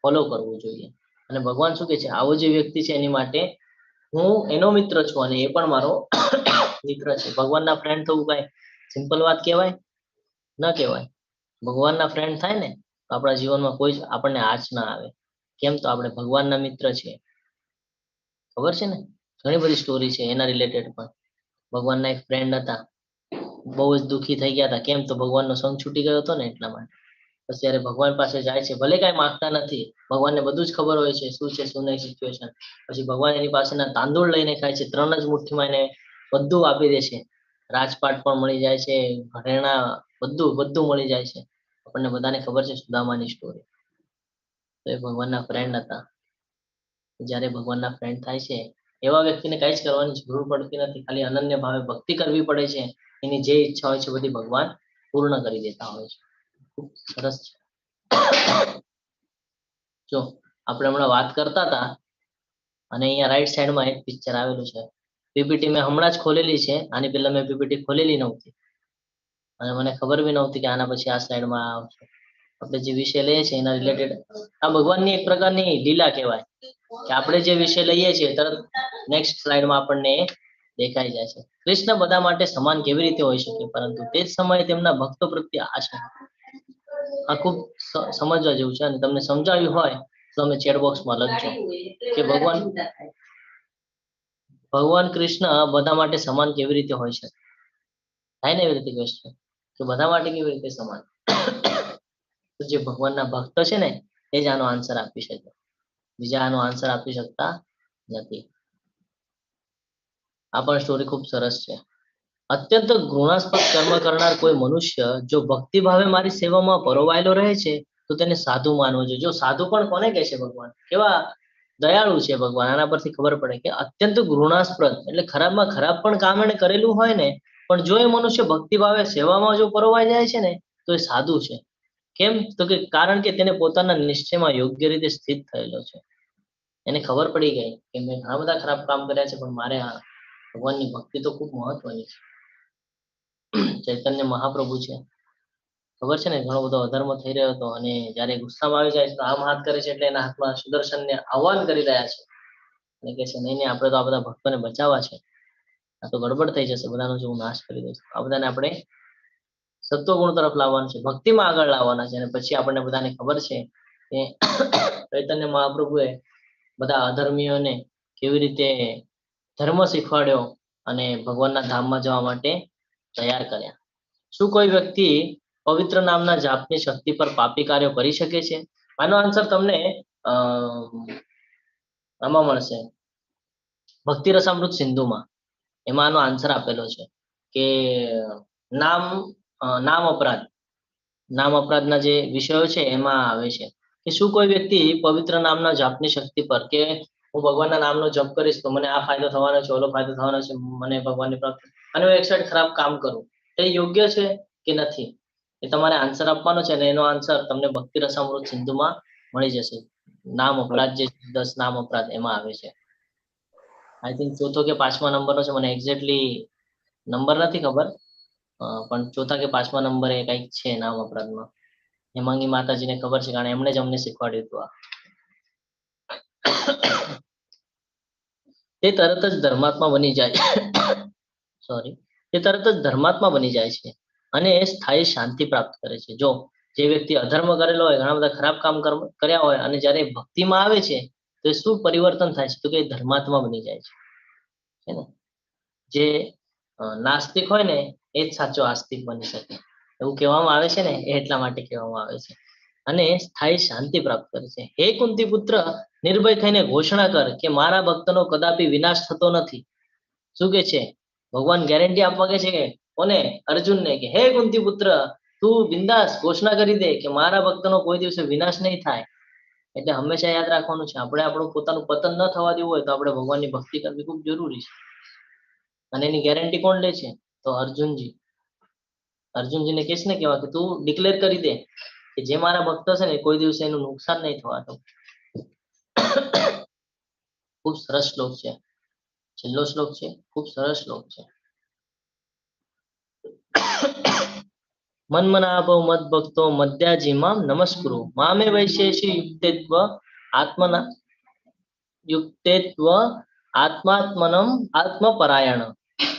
ફોલો કરવું જોઈએ. અને ભગવાન શું કે છે, આવો જે વ્યક્તિ છે એની માટે હું એનો મિત્ર છું અને એ પણ મારો મિત્ર છે. ભગવાનના ફ્રેન્ડ થવું કઈ સિમ્પલ વાત કહેવાય? ન કહેવાય. ભગવાનના ફ્રેન્ડ થાય ને તો આપણા જીવનમાં કોઈ જ આપણને આંચ ના આવે. કેમ? તો આપણે ભગવાનના મિત્ર છીએ. ખબર છે ને, ઘણી બધી સ્ટોરી છે એના રિલેટેડ પણ. ભગવાનના એક ફ્રેન્ડ હતા, બહુ જ દુઃખી થઈ ગયા હતા. કેમ? તો ભગવાનનો સંગ છૂટી ગયો હતો ને એટલા માટે. પછી ત્યારે ભગવાન પાસે જાય છે, ભલે કાંઈ માંગતા નથી, ભગવાનને બધું જ ખબર હોય છે શું છે શું નહીં સિચ્યુએશન. પછી ભગવાન એની પાસેના તાંદૂળ લઈને ખાય છે, 3 જ મુઠ્ઠીમાં એને બધું આપી દે છે. રાજપાટ પણ મળી જાય છે, ઘરેણા, બધું મળી જાય છે. આપણને બધાને ખબર છે સુદામાની સ્ટોરી. તો એ ભગવાનના ફ્રેન્ડ હતા. જ્યારે ભગવાનના ફ્રેન્ડ થાય છે એવા વ્યક્તિને કઈ જ કરવાની જરૂર પડતી નથી, ખાલી અનન્ય ભાવે ભક્તિ કરવી પડે છે. એની જે ઈચ્છા હોય છે બધી ભગવાન પૂર્ણ કરી દેતા હોય છે. ખૂબ સરસ છે. જો આપણે હમણાં વાત કરતા હતા અને અહીંયા રાઈટ સાઈડમાં એક પિક્ચર આવેલું છે. પીપીટી મેં હમણાં જ ખોલેલી છે. આની પહેલા મેં પીપીટી ખોલેલી નહોતી અને મને ખબર બી નહોતી કે આના પછી આ સ્લાઇડમાં આવશે. આપણે જે વિષય લઈએ છીએ એના રિલેટેડ આ ભગવાનની એક પ્રકારની લીલા કહેવાય કે આપણે જે વિષય લઈએ છીએ તરત નેક્સ્ટ સ્લાઇડમાં આપણને દેખાઈ જાય છે. કૃષ્ણ બધા માટે સમાન કેવી રીતે હોઈ શકે, પરંતુ તે જ સમયે તેમના ભક્તો પ્રત્યે આશા. આ ખૂબ સમજવા જેવું છે અને તમને સમજાવ્યું હોય તો તમે ચેટ બોક્સમાં લખજો કે ભગવાન કૃષ્ણ બધા માટે સમાન કેવી રીતે હોય છે. થાય ને એવી રીતે ક્વેશ્ચન કે બધા માટે કેવી રીતે સમાન. તો જે ભગવાનના ભક્ત છે ને એ જ આનો આન્સર આપી શકે, બીજા આનો આન્સર આપી શકતા નથી. આ પણ સ્ટોરી ખૂબ સરસ છે. અત્યંત ઘૃણાસ્પદ કર્મ કરનાર કોઈ મનુષ્ય જો ભક્તિ ભાવે મારી સેવામાં પરોવાયેલો રહે છે તો તેને સાધુ માનવો જોઈએ. જો સાધુ પણ કોને કહે છે ભગવાન, કેવા દયાળુ છે ભગવાન. આના પરથી ખબર પડે કે અત્યંત ઘૃણાસ્પદ એટલે ખરાબમાં ખરાબ પણ કામ એને કરેલું હોય ને, પણ જો એ મનુષ્ય ભક્તિ ભાવે સેવામાં જો પરોવાઈ જાય છે ને તો એ સાધુ છે. કેમ? તો કે કારણ કે તેને પોતાના નિશ્ચયમાં યોગ્ય રીતે સ્થિત થયેલો છે. એને ખબર પડી ગઈ કે મેં ઘણા બધા ખરાબ કામ કર્યા છે પણ મારે આ ભગવાનની ભક્તિ તો ખૂબ મહત્વની છે. ચૈતન્ય મહાપ્રભુ છે, ખબર છે ને, ઘણો બધો અધર્મ થઈ રહ્યો હતો અને જયારે ગુસ્સામાં આવી જાય છે તો આમ હાથ કરે છે એટલે એના હાથમાં સુદર્શનને આહ્વાન કરી રહ્યા છે અને કે છે નહીં આપણે તો આ બધા ભક્તોને બચાવવા છે, આ તો ગડબડ થઈ જશે, બધાનો જો હું નાશ કરી દઈશ. આ બધાને આપણે સત્વગુણ તરફ લાવવાનું છે, ભક્તિમાં આગળ લાવવાના છે. અને પછી આપણને બધાને ખબર છે કે ચૈતન્ય મહાપ્રભુએ બધા અધર્મીઓને કેવી રીતે ધર્મ શીખવાડ્યો અને ભગવાનના ધામમાં જવા માટે તૈયાર કર્યા. શું કોઈ વ્યક્તિ પવિત્ર નામના જાપની શક્તિ પર પાપી કાર્યો કરી શકે છે? આનો આન્સર તમને આમાં મળશે, ભક્તિ રસામૃત સિંધુમાં. એમાં આનો આન્સર આપેલો છે કે નામ અપરાધના જે વિષયો છે એમાં આવે છે કે શું કોઈ વ્યક્તિ પવિત્ર નામના જાપની શક્તિ પર કે હું ભગવાનના નામનો જપ કરીશ તો મને આ ફાયદો થવાનો છે, ઓલો ફાયદો થવાનો છે, મને ભગવાનની પ્રાપ્તિ, અને હું એક સાઈડ ખરાબ કામ કરું, એ યોગ્ય છે કે નથી? એ તમારે આન્સર આપવાનો છે અને એનો આન્સર તમને ભક્તિ રસામૃત સિંધુમાં મળી જશે. નામ અપરાધ જે 10 નામ અપરાધ એમાં આવે છે. આઈ થિંક ચોથો કે 5મા નંબરનો છે, મને એક્ઝેક્ટલી નંબર નથી ખબર, પણ ચોથા કે 5મા નંબરે કંઈક છે નામ અપરાધમાં. હેમાંગી માતાજીને ખબર છે કારણ એમણે જ અમને શીખવાડ્યું હતું આ. તે તરત જ ધર્માત્મા બની જાય તે તરત જ ધર્માત્મા બની જાય છે અને સ્થાયી શાંતિ પ્રાપ્ત કરે છે. જો જે વ્યક્તિ અધર્મ કરેલો હોય, ઘણા બધા ખરાબ કામ કર્યા હોય અને જ્યારે ભક્તિમાં આવે છે તો શું પરિવર્તન થાય છે? તો કે ધર્માત્મા બની જાય છે ને. જે નાસ્તિક હોય ને એ જ સાચો આસ્તિક બની શકે, એવું કહેવામાં આવે છે ને, એ એટલા માટે કહેવામાં આવે છે. અને સ્થાયી શાંતિ પ્રાપ્ત કરે છે. હે કુંતી પુત્ર, નિર્ભય થઈને ઘોષણા કર કે મારા ભક્તનો કદાપી વિનાશ થતો નથી. શું કે છે ભગવાન? ગેરંટી આપવા કે છે કે કોને? અર્જુનને, કે હે કુંતી પુત્ર, તું બિંદાસ ઘોષણા કરી દે કે મારા ભક્તનો કોઈ દિવસે વિનાશ નહીં થાય. એટલે હંમેશા યાદ રાખવાનું છે, આપણે આપણું પોતાનું પતન ન થવા દેવું હોય તો આપણે ભગવાનની ભક્તિ કરવી ખૂબ જરૂરી છે. અને એની ગેરંટી કોણ લે છે? તો અર્જુનજીને કૃષ્ણ કહેવા કે તું ડિક્લેર કરી દે કે જે મારા ભક્ત છે ને કોઈ દિવસે એનું નુકસાન નહીં થવા દઉં. ખૂબ સરસ શ્લોક છે. છેલ્લો શ્લોક છે, ખૂબ સરસ શ્લોક છે. મન્મનાભવ મદ ભક્તો મધ્યાજીમામ નમસ્કુરુ મામે વૈશેષી યુક્તેત્વ આત્મના યુક્તેત્વ આત્માત્મનમ આત્મપરાયણ.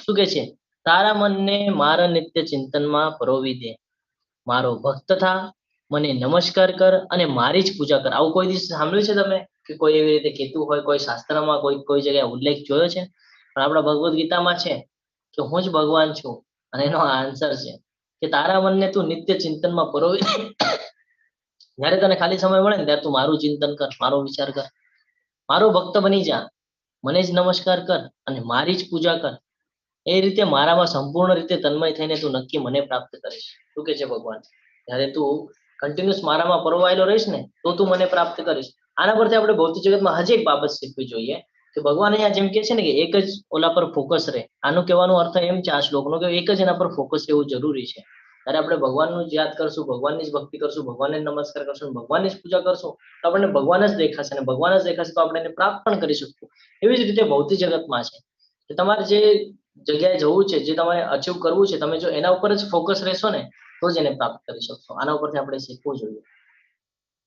શું કે છે? તારા મનને મારા નિત્ય ચિંતનમાં પરોવી દે, મારો ભક્ત થા, મને નમસ્કાર કર અને મારી જ પૂજા કર. આવું કોઈ દિવસ સાંભળ્યું છે તમે કે કોઈ એવી રીતે કહેતું હોય? કોઈ શાસ્ત્રમાં કોઈ જગ્યાએ ઉલ્લેખ જોયો છે? પણ આપણા ભગવદ્ ગીતામાં છે કે હું જ ભગવાન છું. અને એનો આન્સર છે કે તારા મનને તું નિત્ય ચિંતનમાં પરોવી દે. જ્યારે તને ખાલી સમય મળે ને ત્યારે તું મારું ચિંતન કર, મારો વિચાર કર, મારો ભક્ત બની જા, મને જ નમસ્કાર કર અને મારી જ પૂજા કર. એ રીતે મારામાં સંપૂર્ણ રીતે તન્મય થઈને તું નક્કી મને પ્રાપ્ત કરીશ. શું કે છે ભગવાન? જ્યારે તું કન્ટિન્યુઅસ મારામાં પરોવાયેલો રહીશ ને તો તું મને પ્રાપ્ત કરીશ. આના પરથી આપણે ભૌતિક જગતમાં હજી એક બાબત શીખવી જોઈએ કે ભગવાન અહીંયા જેમ કે છે ને કે એક જ ઓલા પર ફોકસ રહે. આનું કહેવાનો અર્થ એમ છે આ શ્લોકનો કે એક જ એના પર ફોકસ રહેવું જરૂરી છે. ત્યારે આપણે ભગવાનનું જ યાદ કરશું, ભગવાનની જ ભક્તિ કરશું, ભગવાનને નમસ્કાર કરશું, ભગવાનની જ પૂજા કરશું તો આપણને ભગવાન જ દેખાશે, અને ભગવાન જ દેખાશે તો આપણે એને પ્રાપ્ત પણ કરી શકશું. એવી જ રીતે ભૌતિક જગતમાં છે કે તમારે જે જગ્યાએ જવું છે, જે તમારે અચીવ કરવું છે, તમે જો એના ઉપર જ ફોકસ રહેશો ને તો જ એને પ્રાપ્ત કરી શકશો. આના ઉપરથી આપણે શીખવું જોઈએ.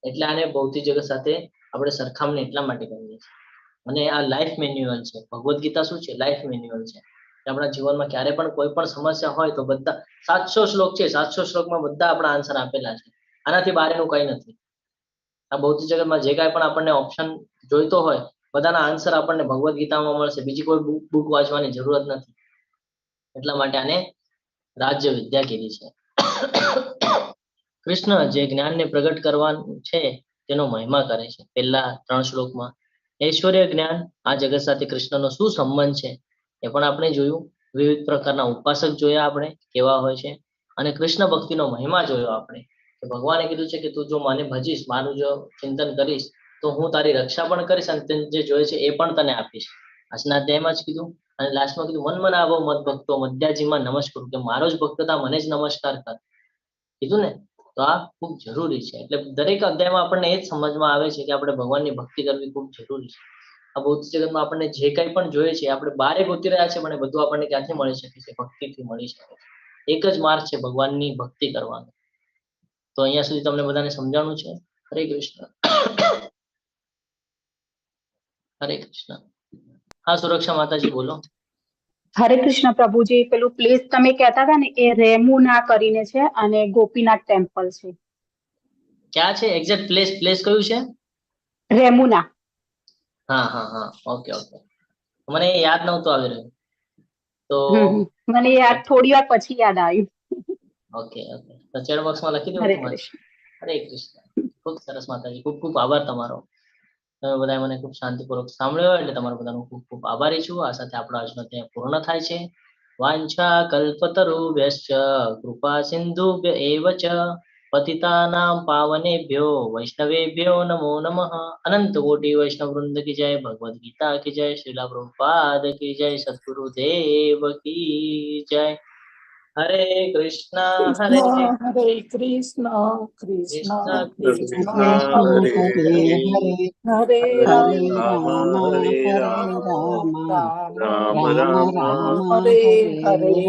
એટલે આને ભૌતિક જગત સાથે આપણે સરખામણી એટલા માટે કરીએ છીએ. અને આ લાઈફ મેન્યુઅલ છે. ભગવદ્ ગીતા શું છે? લાઈફ મેન્યુઅલ છે. આપણા જીવનમાં ક્યારે પણ કોઈ પણ સમસ્યા હોય તો બધા 700 શ્લોક છે, 700 શ્લોકમાં બધા આપણા આન્સર આપેલા છે. આનાથી બહારનું કંઈ નથી. આ ભૌતિક જગતમાં જે કાંઈ પણ આપણને ઓપ્શન જોઈતો હોય બધાના આન્સર આપણને ભગવદ્ ગીતામાં મળશે. બીજી કોઈ બુક વાંચવાની જરૂરત નથી. એટલા માટે આને રાજ્ય વિદ્યા કીધી છે. કૃષ્ણ જે જ્ઞાનને પ્રગટ કરવાનું છે તેનો મહિમા કરે છે. પહેલા 3 શ્લોકમાં ઐશ્વર્ય જ્ઞાન, આ જગત સાથે કૃષ્ણનો શું સંબંધ છે એ પણ આપણે જોયું. વિવિધ પ્રકારના ઉપાસક જોયા આપણે કેવા હોય છે, અને કૃષ્ણ ભક્તિનો મહિમા જોયો આપણે કે ભગવાને કીધું છે કે તું જો મને ભજીશ, મારું જો ચિંતન કરીશ તો હું તારી રક્ષા પણ કરીશ અને તને જે જોઈએ છે એ પણ તને આપીશ. આજના અધ્યાયમાં જ કીધું. અને લાસ્ટમાં કીધું મન્મનાભવ મદ ભક્તો મધ્યાજીમાં નમસ્કુરુ, કે મારો જ ભક્ત થા, મને જ નમસ્કાર કર. કીધું ને? તો આ ખૂબ જરૂરી છે. એટલે દરેક અધ્યાયમાં આપણને એ જ સમજમાં આવે છે કે આપણે ભગવાનની ભક્તિ કરવી ખૂબ જરૂરી છે. આ ભૌતિક જગતમાં આપણને જે કંઈ પણ જોઈએ છે આપણે બારે ગોતી રહ્યા છે, પણ એ બધું આપણને ક્યાંથી મળી શકે છે? ભક્તિથી મળી શકે છે. એક જ માર્ગ છે ભગવાનની ભક્તિ કરવાનો. તો અહીંયા સુધી તમને બધાને સમજાણું છે. હરે કૃષ્ણ. હરે કૃષ્ણ. હા સુરક્ષા માતાજી બોલો. હરે કૃષ્ણ પ્રભુજી, પેલું પ્લેસ તમે કહેતા હતા ને એ રેમુના કરીને છે અને ગોપીનાથ ટેમ્પલ છે. ક્યાં છે એક્ઝેક્ટ પ્લેસ? પ્લેસ કયું છે? રેમુના. હા હા હા, ઓકે ઓકે. મને યાદ નહોતું આવી રહ્યું તો મને યાદ થોડી વાર પછી યાદ આવ્યું. ઓકે ઓકે, તો ચેટ બોક્સમાં લખી દઉં હરે તમારે. કૃષ્ણ. હરે કૃષ્ણ. ખૂબ સરસ માતાજી, ખૂબ ખૂબ આભાર તમારો. તમે બધા મને ખૂબ શાંતિપૂર્વક સાંભળ્યો એટલે તમારો બધાનો ખૂબ ખૂબ આભારી છું. આ સાથે આપણો આજનો ત્યાં પૂર્ણ થાય છે. વાંછા કલ્પતરુભ્યશ્ચ કૃપા સિંધુભ્ય એવ ચ પતિતાનાં પાવનેભ્યો વૈષ્ણવેભ્યો નમો નમઃ. અનંત કોટી વૈષ્ણવ વૃંદ કી જય. ભગવદ ગીતા કી જય. શ્રીલા પ્રભુપાદ કી જય. સદગુરુદેવ કી જય. હરે કૃષ્ણ હરે હરે કૃષ્ણ કૃષ્ણ કૃષ્ણ કૃષ્ણ કૃષ્ણ હરે હરે, હરે હરે રામ રામ હરે રામ, રામ રામ રામ રામ હરે હરે